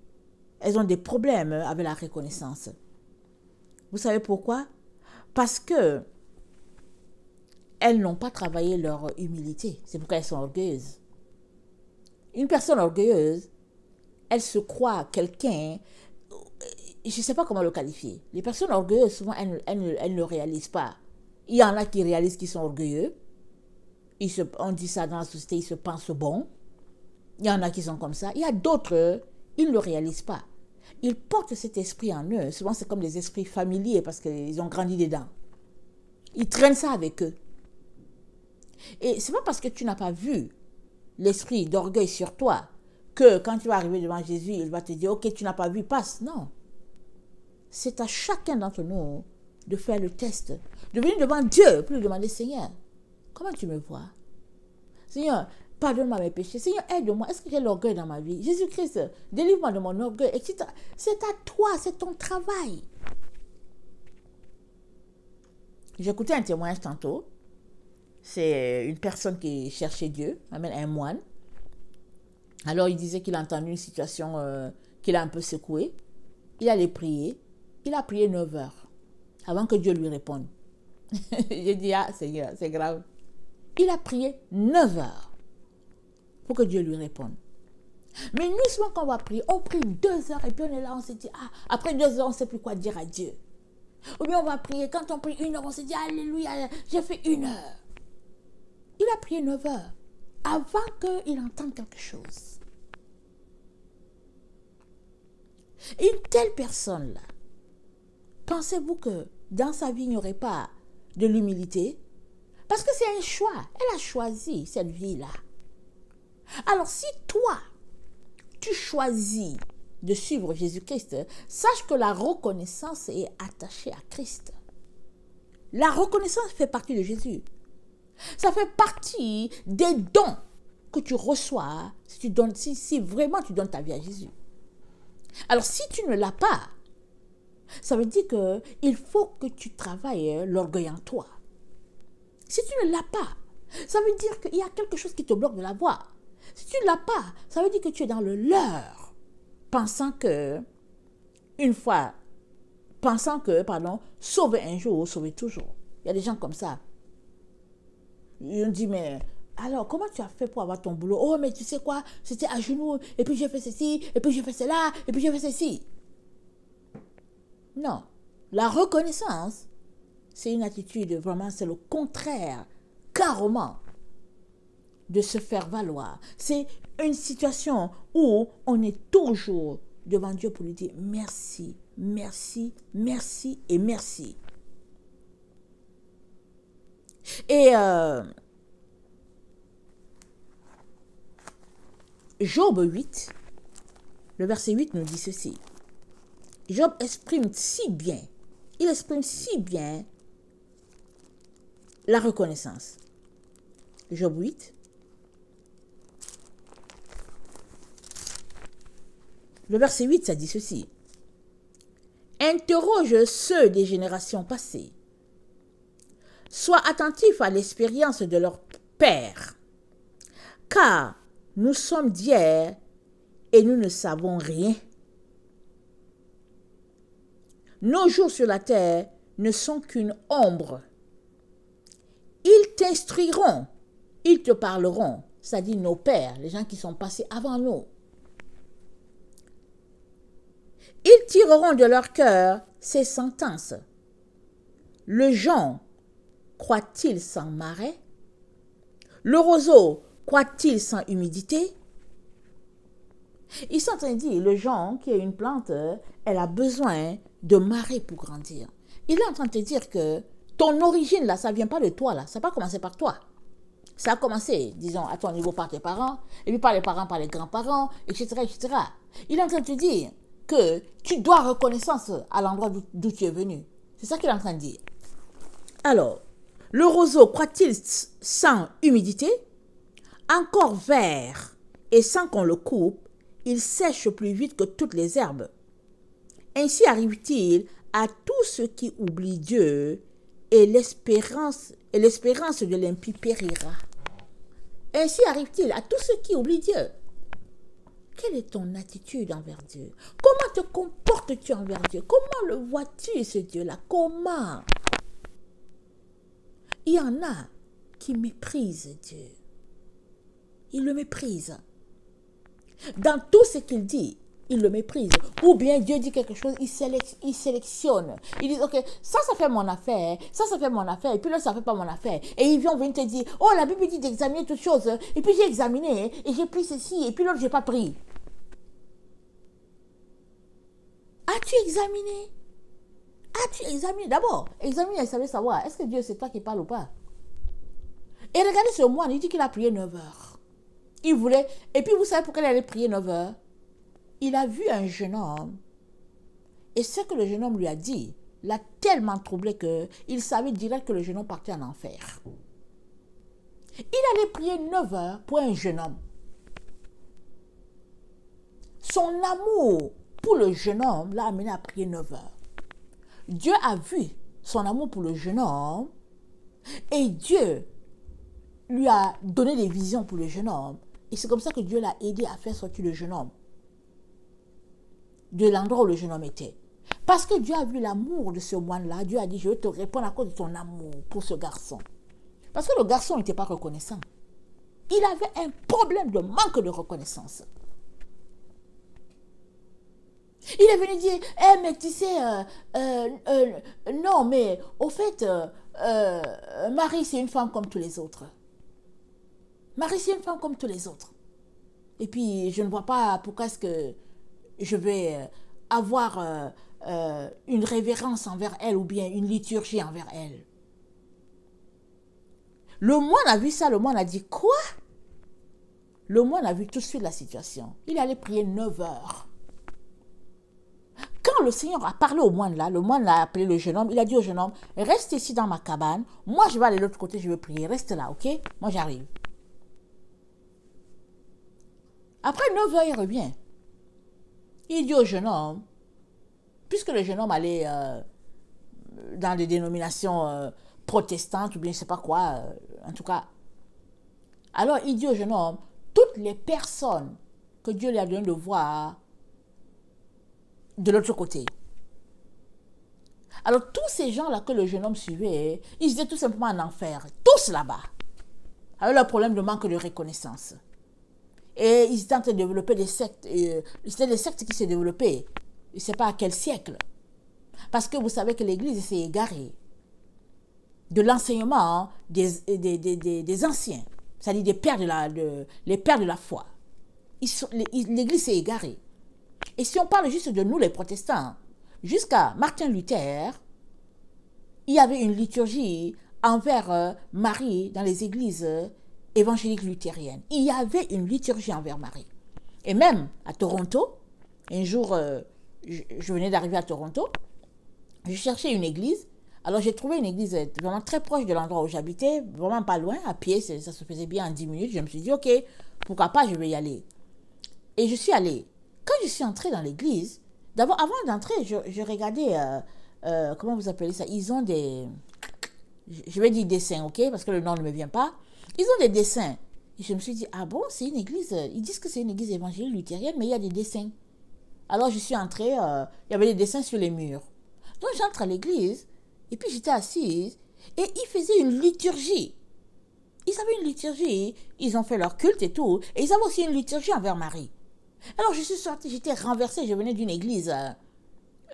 elles ont des problèmes avec la reconnaissance. Vous savez pourquoi? Parce que elles n'ont pas travaillé leur humilité. C'est pourquoi elles sont orgueilleuses. Une personne orgueilleuse, elle se croit quelqu'un, je ne sais pas comment le qualifier. Les personnes orgueilleuses, souvent, elles ne le réalisent pas. Il y en a qui réalisent qu'ils sont orgueilleux. On dit ça dans la société, ils se pensent bons. Il y en a qui sont comme ça. Il y a d'autres, ils ne le réalisent pas. Ils portent cet esprit en eux. Souvent, c'est comme des esprits familiers parce qu'ils ont grandi dedans. Ils traînent ça avec eux. Et ce n'est pas parce que tu n'as pas vu l'esprit d'orgueil sur toi que quand tu vas arriver devant Jésus, il va te dire, ok, tu n'as pas vu, passe. Non. C'est à chacun d'entre nous de faire le test, de venir devant Dieu pour lui demander, Seigneur, comment tu me vois? Seigneur, pardonne-moi mes péchés. Seigneur, aide-moi. Est-ce que j'ai l'orgueil dans ma vie? Jésus-Christ, délivre-moi de mon orgueil, etc. C'est à toi, c'est ton travail. J'écoutais un témoignage tantôt. C'est une personne qui cherchait Dieu, un moine. Alors, il disait qu'il a entendu une situation qu'il a un peu secouée. Il allait prier. Il a prié 9 heures avant que Dieu lui réponde. J'ai dit, ah Seigneur, c'est grave. Il a prié 9 heures pour que Dieu lui réponde. Mais nous, souvent, quand on va prier, on prie 2 heures et puis on est là, on se dit, ah, après 2 heures, on ne sait plus quoi dire à Dieu. Ou bien on va prier, quand on prie 1 heure, on se dit, alléluia, j'ai fait 1 heure. Il a prié 9 heures avant qu'il entende quelque chose. Une telle personne-là, pensez-vous que dans sa vie, il n'y aurait pas de l'humilité? Parce que c'est un choix. Elle a choisi cette vie-là. Alors si toi, tu choisis de suivre Jésus-Christ, sache que la reconnaissance est attachée à Christ. La reconnaissance fait partie de Jésus. Ça fait partie des dons que tu reçois si vraiment tu donnes ta vie à Jésus. Alors si tu ne l'as pas, ça veut dire qu'il faut que tu travailles l'orgueil en toi. Si tu ne l'as pas, ça veut dire qu'il y a quelque chose qui te bloque de l'avoir. Si tu ne l'as pas, ça veut dire que tu es dans le leurre, pensant que, sauver un jour, sauver toujours. Il y a des gens comme ça. Ils ont dit, mais alors, comment tu as fait pour avoir ton boulot? Oh, mais tu sais quoi, c'était à genoux, et puis j'ai fait ceci, et puis j'ai fait cela, et puis j'ai fait ceci. Non. La reconnaissance, c'est une attitude, vraiment, c'est le contraire, carrément, de se faire valoir. C'est une situation où on est toujours devant Dieu pour lui dire merci, merci, merci et merci. Et Job 8, le verset 8 nous dit ceci. Job exprime si bien la reconnaissance. Job 8, le verset 8, ça dit ceci. Interroge ceux des générations passées. Sois attentif à l'expérience de leur père, car nous sommes d'hier et nous ne savons rien. nos jours sur la terre ne sont qu'une ombre. Ils t'instruiront, ils te parleront, c'est-à-dire nos pères, les gens qui sont passés avant nous. Ils tireront de leur cœur ces sentences. Le jonc croît-il sans marais? Le roseau croît-il sans humidité? Ils sont en train de dire, le jonc, qui est une plante, elle a besoin de marais pour grandir. Il est en train de te dire que ton origine, là, ça ne vient pas de toi, là. Ça n'a pas commencé par toi. Ça a commencé, disons, à ton niveau par tes parents, et puis par les parents, par les grands-parents, etc., etc. Il est en train de te dire que tu dois reconnaissance à l'endroit d'où tu es venu. C'est ça qu'il est en train de dire. Alors, le roseau croît-il sans humidité? Encore vert et sans qu'on le coupe, il sèche plus vite que toutes les herbes. Ainsi arrive-t-il à tous ceux qui oublient Dieu et l'espérance de l'impie périra. Ainsi arrive-t-il à tous ceux qui oublient Dieu. Quelle est ton attitude envers Dieu? Comment te comportes-tu envers Dieu? Comment le vois-tu, ce Dieu-là? Comment? Il y en a qui méprisent Dieu. Ils le méprisent. Dans tout ce qu'il dit, il le méprise. Ou bien Dieu dit quelque chose, il sélectionne. Il dit, ok, ça fait mon affaire, ça fait mon affaire, et puis là, ça fait pas mon affaire. Et ils viennent te dire, oh, la Bible dit d'examiner toutes choses, et puis j'ai examiné, et j'ai pris ceci, et puis l'autre, j'ai pas pris. As-tu examiné? As-tu examiné? D'abord, examiner, il savait savoir, est-ce que Dieu, c'est toi qui parles ou pas? Et regardez ce moine, il dit qu'il a prié 9 heures. Il voulait, et puis vous savez pourquoi il allait prier 9 heures? Il a vu un jeune homme, et ce que le jeune homme lui a dit l'a tellement troublé qu'il savait direct que le jeune homme partait en enfer. Il allait prier 9 heures pour un jeune homme. Son amour pour le jeune homme l'a amené à prier 9 heures. Dieu a vu son amour pour le jeune homme, et Dieu lui a donné des visions pour le jeune homme. Et c'est comme ça que Dieu l'a aidé à faire sortir le jeune homme de l'endroit où le jeune homme était. Parce que Dieu a vu l'amour de ce moine-là, Dieu a dit, je vais te répondre à cause de ton amour pour ce garçon. Parce que le garçon n'était pas reconnaissant. Il avait un problème de manque de reconnaissance. Il est venu dire, eh, mais tu sais, non, mais au fait, Marie, c'est une femme comme tous les autres. Marie, c'est une femme comme tous les autres. Et puis, je ne vois pas pourquoi est-ce que je vais avoir une révérence envers elle ou bien une liturgie envers elle. Le moine a vu ça, le moine a dit, quoi? Le moine a vu tout de suite la situation. Il allait prier 9 heures. Quand le Seigneur a parlé au moine là, le moine a appelé le jeune homme, il a dit au jeune homme, reste ici dans ma cabane, moi je vais aller de l'autre côté, je vais prier, reste là, ok? Moi j'arrive. Après 9 heures, il revient. Il dit au jeune homme, puisque le jeune homme allait dans des dénominations protestantes ou bien je ne sais pas quoi, en tout cas. Alors il dit au jeune homme, toutes les personnes que Dieu lui a donné de voir de l'autre côté. Alors tous ces gens-là que le jeune homme suivait, ils étaient tout simplement en enfer, tous là-bas, avec leur problème de manque de reconnaissance. Et ils étaient en train de développer des sectes. C'était des sectes qui se développaient. Je ne sais pas à quel siècle. Parce que vous savez que l'Église s'est égarée de l'enseignement des anciens, c'est-à-dire les pères de la foi. L'Église s'est égarée. Et si on parle juste de nous, les protestants, jusqu'à Martin Luther, il y avait une liturgie envers Marie dans les églises évangélique luthérienne. Il y avait une liturgie envers Marie. Et même à Toronto, un jour, je venais d'arriver à Toronto, je cherchais une église. Alors j'ai trouvé une église vraiment très proche de l'endroit où j'habitais, vraiment pas loin, à pied, ça se faisait bien en 10 minutes. Je me suis dit, ok, pourquoi pas, je vais y aller. Et je suis allée. Quand je suis entrée dans l'église, d'abord, avant d'entrer, je regardais, comment vous appelez ça? Ils ont des, je vais dire dessins, ok, parce que le nom ne me vient pas. Ils ont des dessins. Et je me suis dit, ah bon, c'est une église, ils disent que c'est une église évangélique luthérienne, mais il y a des dessins. Alors je suis entrée, il y avait des dessins sur les murs. Donc j'entre à l'église, et puis j'étais assise, et ils faisaient une liturgie. Ils avaient une liturgie, ils ont fait leur culte et tout, et ils avaient aussi une liturgie envers Marie. Alors je suis sortie, j'étais renversée, je venais d'une église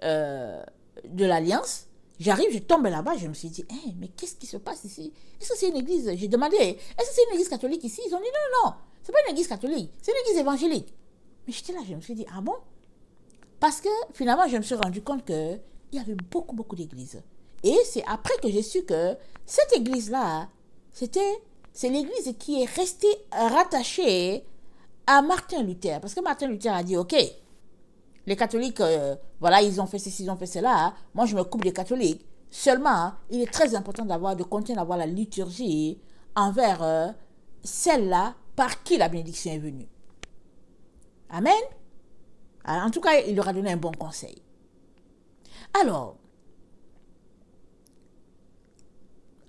de l'Alliance. J'arrive, je tombe là-bas, je me suis dit, hey, mais qu'est-ce qui se passe ici? Est-ce que c'est une église? J'ai demandé, est-ce que c'est une église catholique ici? Ils ont dit, non, non, c'est pas une église catholique, c'est une église évangélique. Mais j'étais là, je me suis dit, ah bon? Parce que finalement, je me suis rendu compte qu'il y avait beaucoup, beaucoup d'églises. Et c'est après que j'ai su que cette église-là, c'est l'église qui est restée rattachée à Martin Luther. Parce que Martin Luther a dit, ok, les catholiques, voilà, ils ont fait ceci, ils ont fait cela. Moi, je me coupe des catholiques. Seulement, il est très important de continuer d'avoir la liturgie envers celle-là par qui la bénédiction est venue. Amen. Alors, en tout cas, il leur a donné un bon conseil. Alors,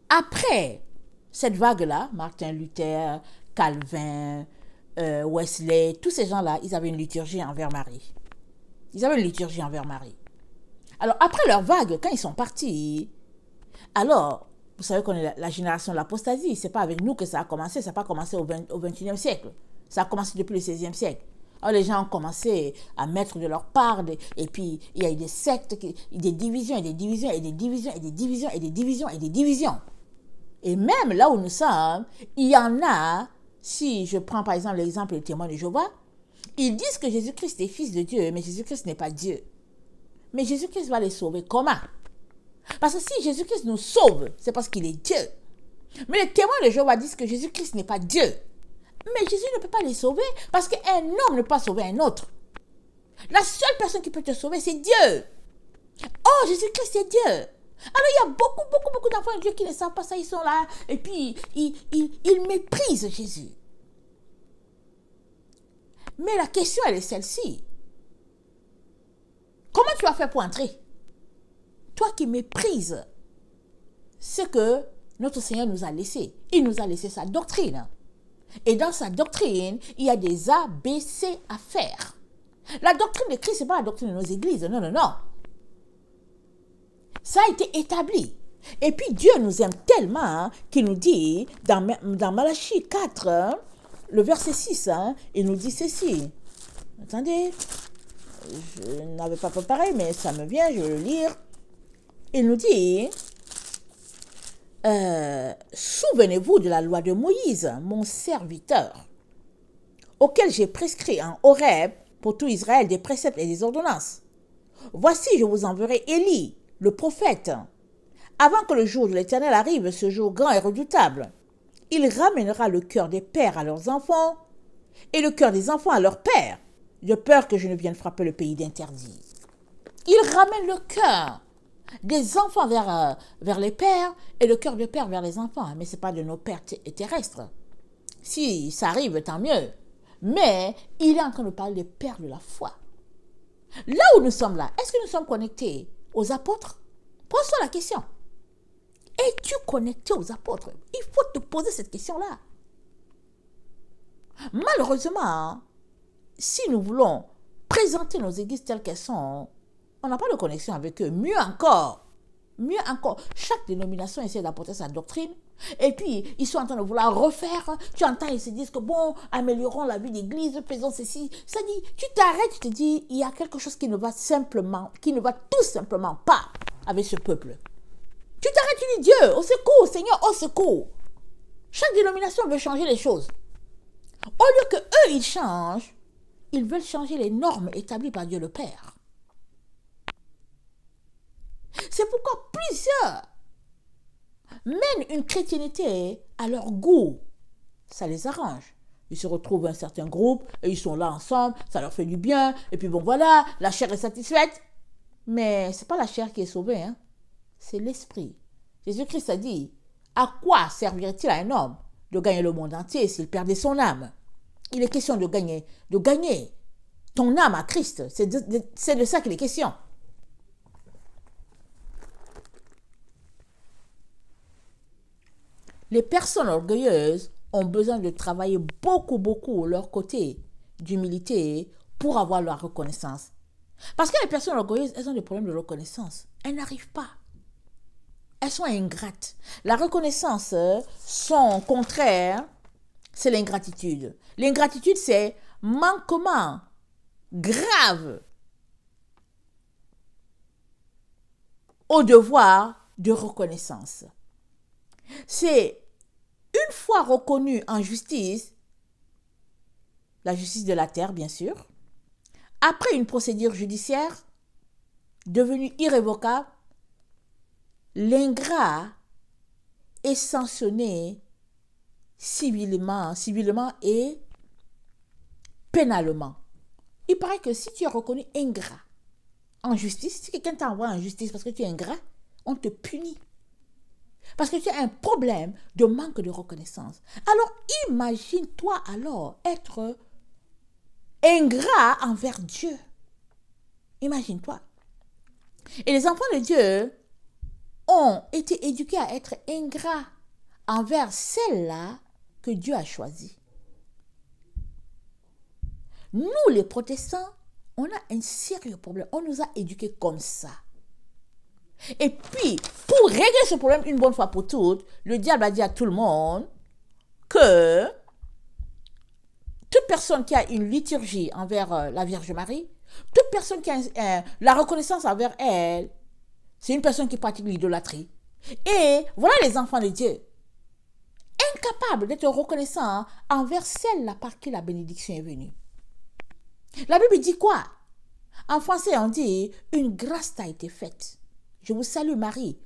après cette vague-là, Martin Luther, Calvin, Wesley, tous ces gens-là, ils avaient une liturgie envers Marie. Ils avaient une liturgie envers Marie. Alors, après leur vague, quand ils sont partis, alors, vous savez qu'on est la génération de l'apostasie. C'est pas avec nous que ça a commencé. Ça n'a pas commencé au 21e siècle. Ça a commencé depuis le 16e siècle. Alors, les gens ont commencé à mettre de leur part, et puis il y a eu des sectes, des divisions, et des divisions, et des divisions, et des divisions, et des divisions, et des divisions. Et même là où nous sommes, il y en a, si je prends par exemple l'exemple des témoins de Jéhovah, ils disent que Jésus-Christ est fils de Dieu, mais Jésus-Christ n'est pas Dieu. Mais Jésus-Christ va les sauver comment? Parce que si Jésus-Christ nous sauve, c'est parce qu'il est Dieu. Mais les témoins de Jéhovah disent que Jésus-Christ n'est pas Dieu. Mais Jésus ne peut pas les sauver parce qu'un homme ne peut pas sauver un autre. La seule personne qui peut te sauver, c'est Dieu. Oh, Jésus-Christ est Dieu. Alors il y a beaucoup, beaucoup, beaucoup d'enfants de Dieu qui ne savent pas ça, ils sont là et puis ils méprisent Jésus. Mais la question, elle est celle-ci. Comment tu vas faire pour entrer? Toi qui méprises ce que notre Seigneur nous a laissé. Il nous a laissé sa doctrine. Et dans sa doctrine, il y a des A, B, C à faire. La doctrine de Christ, ce n'est pas la doctrine de nos églises. Non, non, non. Ça a été établi. Et puis Dieu nous aime tellement hein, qu'il nous dit, dans Malachie 4, hein, le verset 6, hein, il nous dit ceci. Attendez, je n'avais pas préparé, mais ça me vient, je vais le lire. Il nous dit, souvenez-vous de la loi de Moïse, mon serviteur, auquel j'ai prescrit en Horeb pour tout Israël des préceptes et des ordonnances. Voici, je vous enverrai Élie, le prophète, avant que le jour de l'Éternel arrive, ce jour grand et redoutable. Il ramènera le cœur des pères à leurs enfants et le cœur des enfants à leurs pères, de peur que je ne vienne frapper le pays d'interdit. Il ramène le cœur des enfants vers les pères et le cœur des pères vers les enfants. Mais ce n'est pas de nos pères terrestres. Si ça arrive, tant mieux. Mais il est en train de parler des pères de la foi. Là où nous sommes là, est-ce que nous sommes connectés aux apôtres? Pose-toi la question. Es-tu connecté aux apôtres? Il faut te poser cette question-là. Malheureusement, si nous voulons présenter nos églises telles qu'elles sont, on n'a pas de connexion avec eux. Mieux encore, chaque dénomination essaie d'apporter sa doctrine. Et puis, ils sont en train de vouloir refaire. Tu entends, ils se disent que bon, améliorons la vie d'église, faisons ceci. Ça dit, tu t'arrêtes, tu te dis, il y a quelque chose qui ne va tout simplement pas avec ce peuple. Tu t'arrêtes, tu dis, Dieu, au secours, Seigneur, au secours. Chaque dénomination veut changer les choses. Au lieu que eux, ils changent, ils veulent changer les normes établies par Dieu le Père. C'est pourquoi plusieurs mènent une chrétienté à leur goût. Ça les arrange. Ils se retrouvent un certain groupe et ils sont là ensemble, ça leur fait du bien. Et puis bon voilà, la chair est satisfaite. Mais ce n'est pas la chair qui est sauvée, hein? C'est l'esprit. Jésus-Christ a dit, à quoi servirait-il à un homme de gagner le monde entier s'il perdait son âme? Il est question de gagner ton âme à Christ. C'est de ça qu'il est question. Les personnes orgueilleuses ont besoin de travailler beaucoup, beaucoup leur côté d'humilité pour avoir leur reconnaissance. Parce que les personnes orgueilleuses, elles ont des problèmes de reconnaissance. Elles n'arrivent pas. Elles sont ingrates. La reconnaissance, son contraire, c'est l'ingratitude. L'ingratitude, c'est manquement grave au devoir de reconnaissance. C'est une fois reconnu en justice, la justice de la terre, bien sûr, après une procédure judiciaire devenue irrévocable, l'ingrat est sanctionné civilement et pénalement. Il paraît que si tu es reconnu ingrat en justice, si quelqu'un t'envoie en justice parce que tu es ingrat, on te punit. Parce que tu as un problème de manque de reconnaissance. Alors imagine-toi alors être ingrat envers Dieu. Imagine-toi. Et les enfants de Dieu ont été éduqués à être ingrats envers celle-là que Dieu a choisie. Nous, les protestants, on a un sérieux problème. On nous a éduqués comme ça. Et puis, pour régler ce problème une bonne fois pour toutes, le diable a dit à tout le monde que toute personne qui a une liturgie envers la Vierge Marie, toute personne qui a la reconnaissance envers elle, c'est une personne qui pratique l'idolâtrie. Et voilà les enfants de Dieu, incapables d'être reconnaissants envers celle par qui la bénédiction est venue. La Bible dit quoi? En français, on dit « Une grâce t'a été faite ». Je vous salue Marie.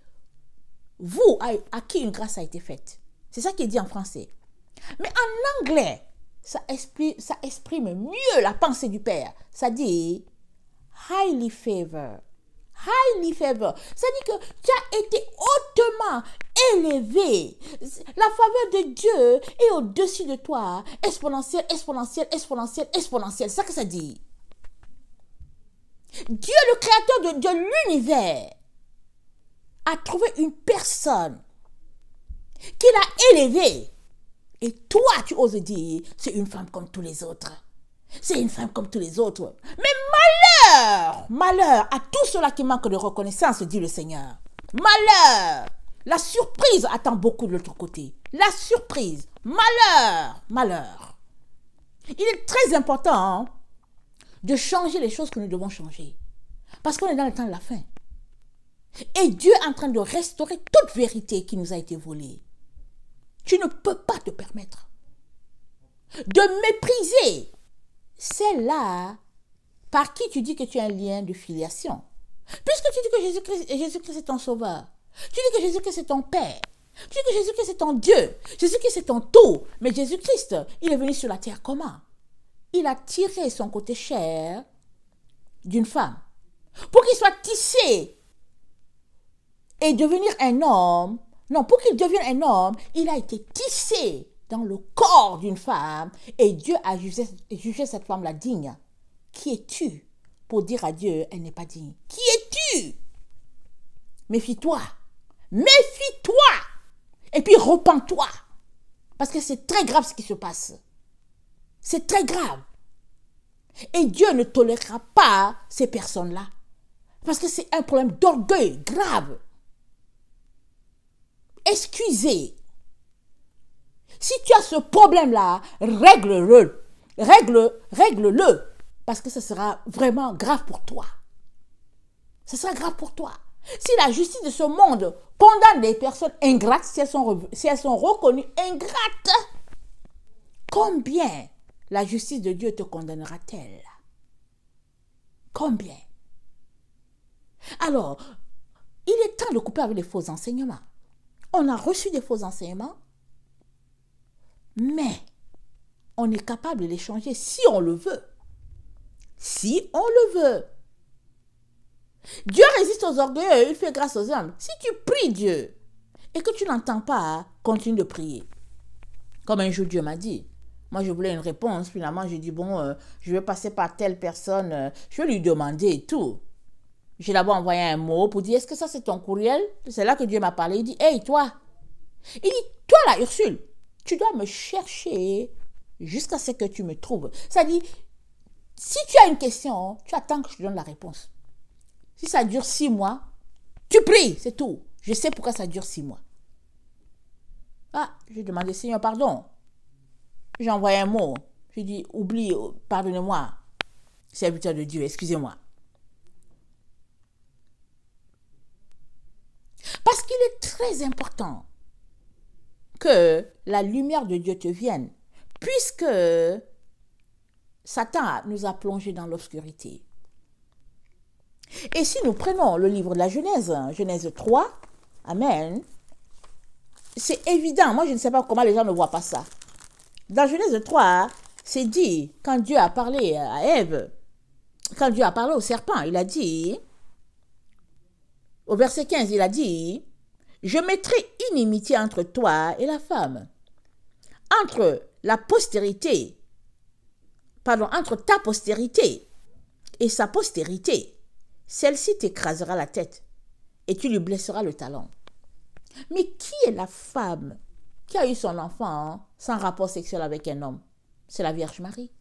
Vous, à qui une grâce a été faite. C'est ça qui est dit en français. Mais en anglais, ça exprime mieux la pensée du Père. Ça dit highly favored. Highly favored. Ça dit que tu as été hautement élevé. La faveur de Dieu est au-dessus de toi. Exponentielle, exponentielle, exponentielle, exponentielle. C'est ça que ça dit. Dieu, le créateur de l'univers, a trouvé une personne qu'il a élevée. Et toi, tu oses dire, c'est une femme comme tous les autres. C'est une femme comme tous les autres. Mais malheur, malheur à tous ceux-là qui manquent de reconnaissance, dit le Seigneur. Malheur. La surprise attend beaucoup de l'autre côté. La surprise. Malheur, malheur. Il est très important de changer les choses que nous devons changer. Parce qu'on est dans le temps de la fin. Et Dieu est en train de restaurer toute vérité qui nous a été volée. Tu ne peux pas te permettre de mépriser celle-là par qui tu dis que tu as un lien de filiation. Puisque tu dis que Jésus-Christ est ton sauveur. Tu dis que Jésus-Christ est ton Père. Tu dis que Jésus-Christ est ton Dieu. Jésus-Christ est ton tout. Mais Jésus-Christ, il est venu sur la terre comment? Il a tiré son côté chair d'une femme pour qu'il soit tissé et devenir un homme. Non, pour qu'il devienne un homme, il a été tissé dans le corps d'une femme et Dieu a jugé cette femme-là digne. Qui es-tu pour dire à Dieu, elle n'est pas digne? Qui es-tu? Méfie-toi. Méfie-toi. Et puis repens-toi. Parce que c'est très grave ce qui se passe. C'est très grave. Et Dieu ne tolérera pas ces personnes-là. Parce que c'est un problème d'orgueil grave. Excusez. Si tu as ce problème-là, règle-le. Règle-le. Parce que ce sera vraiment grave pour toi. Ce sera grave pour toi. Si la justice de ce monde condamne les personnes ingrates, si elles sont reconnues ingrates, combien la justice de Dieu te condamnera-t-elle? Combien? Alors, il est temps de couper avec les faux enseignements. On a reçu des faux enseignements, mais on est capable de les changer si on le veut. Si on le veut. Dieu résiste aux orgueilleux, il fait grâce aux hommes. Si tu pries Dieu et que tu n'entends pas, continue de prier. Comme un jour Dieu m'a dit. Moi, je voulais une réponse. Finalement, j'ai dit, bon, je vais passer par telle personne. Je vais lui demander et tout. J'ai d'abord envoyé un mot pour dire, est-ce que ça c'est ton courriel? C'est là que Dieu m'a parlé. Il dit, hey, toi. Il dit, toi là, Ursule, tu dois me chercher jusqu'à ce que tu me trouves. Ça dit, Si tu as une question, tu attends que je te donne la réponse. Si ça dure 6 mois, tu pries, c'est tout. Je sais pourquoi ça dure 6 mois. Ah, j'ai demandé, Seigneur, pardon. J'ai envoyé un mot. J'ai dit, oublie, pardonnez-moi, serviteur de Dieu, excusez-moi. Parce qu'il est très important que la lumière de Dieu te vienne, puisque Satan nous a plongés dans l'obscurité. Et si nous prenons le livre de la Genèse, Genèse 3, Amen, c'est évident, moi je ne sais pas comment les gens ne voient pas ça. Dans Genèse 3, c'est dit, quand Dieu a parlé à Ève, quand Dieu a parlé au serpent, il a dit, au verset 15, il a dit, « Je mettrai inimitié entre toi et la femme, entre la postérité, pardon, entre ta postérité et sa postérité. Celle-ci t'écrasera la tête et tu lui blesseras le talon. » Mais qui est la femme qui a eu son enfant sans rapport sexuel avec un homme? C'est la Vierge Marie.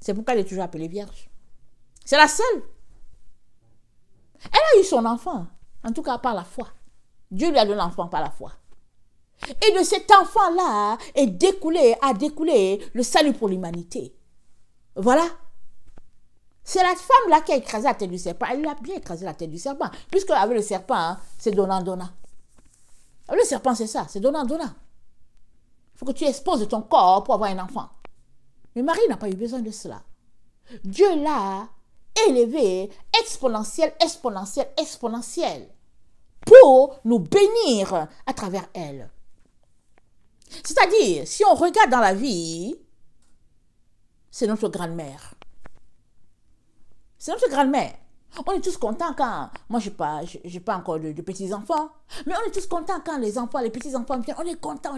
C'est pourquoi elle est toujours appelée Vierge. C'est la seule. Elle a eu son enfant, en tout cas par la foi. Dieu lui a donné l'enfant par la foi. Et de cet enfant-là a découlé le salut pour l'humanité. Voilà. C'est la femme-là qui a écrasé la tête du serpent. Elle a bien écrasé la tête du serpent. Puisque avec le serpent, c'est donnant-donnant. Le serpent, c'est ça, c'est donnant-donnant. Il faut que tu exposes ton corps pour avoir un enfant. Mais Marie n'a pas eu besoin de cela. Dieu l'a élevé exponentielle, exponentielle, exponentielle pour nous bénir à travers elle. C'est-à-dire, si on regarde dans la vie, c'est notre grand-mère. C'est notre grand-mère. On est tous contents quand, moi j'ai pas encore de petits-enfants, mais on est tous contents quand les petits-enfants viennent, on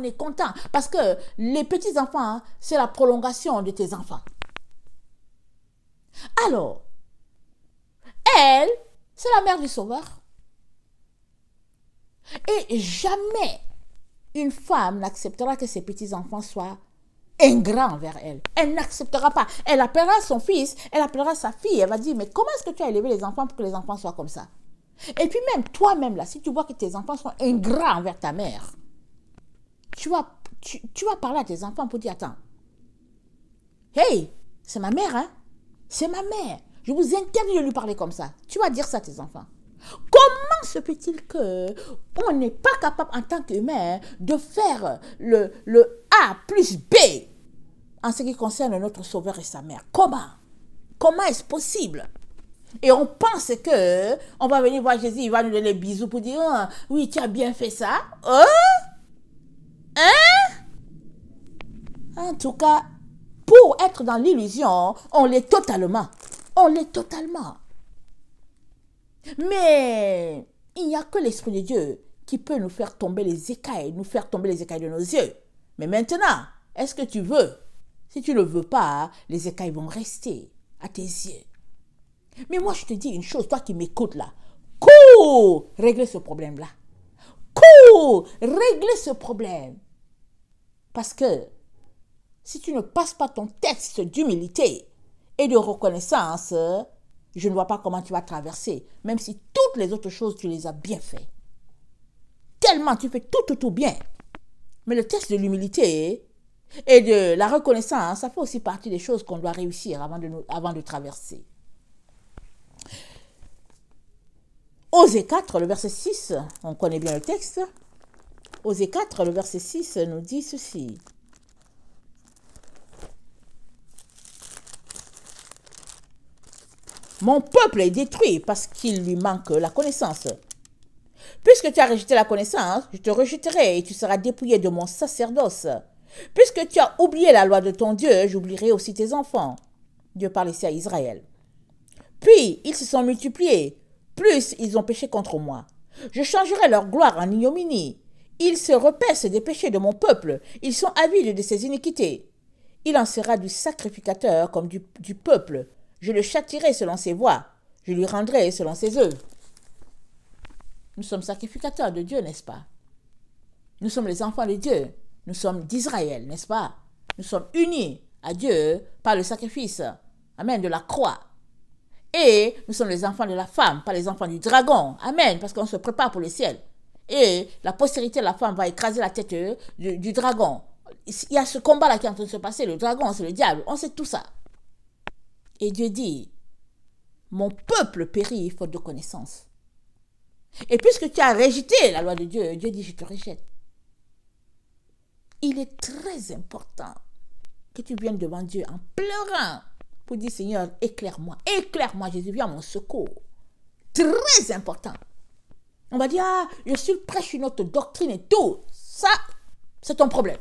est contents, parce que les petits-enfants, c'est la prolongation de tes enfants. Alors, elle, c'est la mère du Sauveur. Et jamais une femme n'acceptera que ses petits-enfants soient ingrat envers elle. Elle n'acceptera pas. Elle appellera son fils, elle appellera sa fille. Elle va dire, mais comment est-ce que tu as élevé les enfants pour que les enfants soient comme ça? Et puis même, toi-même, là, si tu vois que tes enfants sont ingrats envers ta mère, tu vas parler à tes enfants pour dire, attends, hey, c'est ma mère, hein? C'est ma mère. Je vous interdis de lui parler comme ça. Tu vas dire ça à tes enfants. Comment se peut-il qu'on n'est pas capable en tant qu'humain de faire le A plus B en ce qui concerne notre Sauveur et sa mère? Comment est-ce possible? Et on pense que on va venir voir Jésus, il va nous donner des bisous pour dire, oh, oui, tu as bien fait ça. En tout cas, pour être dans l'illusion, on l'est totalement. On l'est totalement. Mais il n'y a que l'Esprit de Dieu qui peut nous faire tomber les écailles, de nos yeux. Mais maintenant, est-ce que tu veux? Si tu ne le veux pas, les écailles vont rester à tes yeux. Mais moi, je te dis une chose, toi qui m'écoutes là, cours, régler ce problème-là. Cours, régler ce problème. Parce que si tu ne passes pas ton test d'humilité et de reconnaissance, je ne vois pas comment tu vas traverser, même si toutes les autres choses, tu les as bien fait. Tellement tu fais tout bien. Mais le test de l'humilité et de la reconnaissance, ça fait aussi partie des choses qu'on doit réussir avant de traverser. Osée 4, le verset 6, on connaît bien le texte. Osée 4, le verset 6 nous dit ceci. Mon peuple est détruit parce qu'il lui manque la connaissance. Puisque tu as rejeté la connaissance, je te rejetterai et tu seras dépouillé de mon sacerdoce. Puisque tu as oublié la loi de ton Dieu, j'oublierai aussi tes enfants. Dieu parle ici à Israël. Puis ils se sont multipliés, plus ils ont péché contre moi. Je changerai leur gloire en ignominie. Ils se repaissent des péchés de mon peuple, ils sont avides de ses iniquités. Il en sera du sacrificateur comme du peuple. Je le châtirai selon ses voies, je lui rendrai selon ses œuvres. Nous sommes sacrificateurs de Dieu, n'est-ce pas? Nous sommes les enfants de Dieu. Nous sommes d'Israël, n'est-ce pas? Nous sommes unis à Dieu par le sacrifice Amen, de la croix. Et nous sommes les enfants de la femme, pas les enfants du dragon. Amen, parce qu'on se prépare pour le ciel. Et la postérité de la femme va écraser la tête du dragon. Il y a ce combat-là qui est en train de se passer. Le dragon, c'est le diable. On sait tout ça. Et Dieu dit, mon peuple périt faute de connaissance. Et puisque tu as rejeté la loi de Dieu, Dieu dit, je te rejette. Il est très important que tu viennes devant Dieu en pleurant pour dire, Seigneur, éclaire-moi, Jésus, viens à mon secours. Très important. On va dire, ah, je suis prêche une autre doctrine et tout. Ça, c'est ton problème.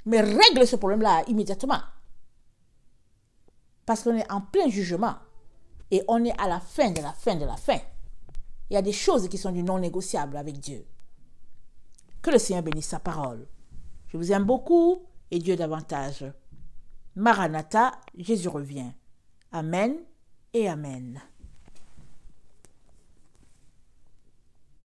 Mais règle ce problème-là immédiatement. Parce qu'on est en plein jugement. Et on est à la fin de la fin de la fin. Il y a des choses qui sont du non négociable avec Dieu. Que le Seigneur bénisse sa parole. Je vous aime beaucoup et Dieu davantage. Maranatha, Jésus revient. Amen et Amen.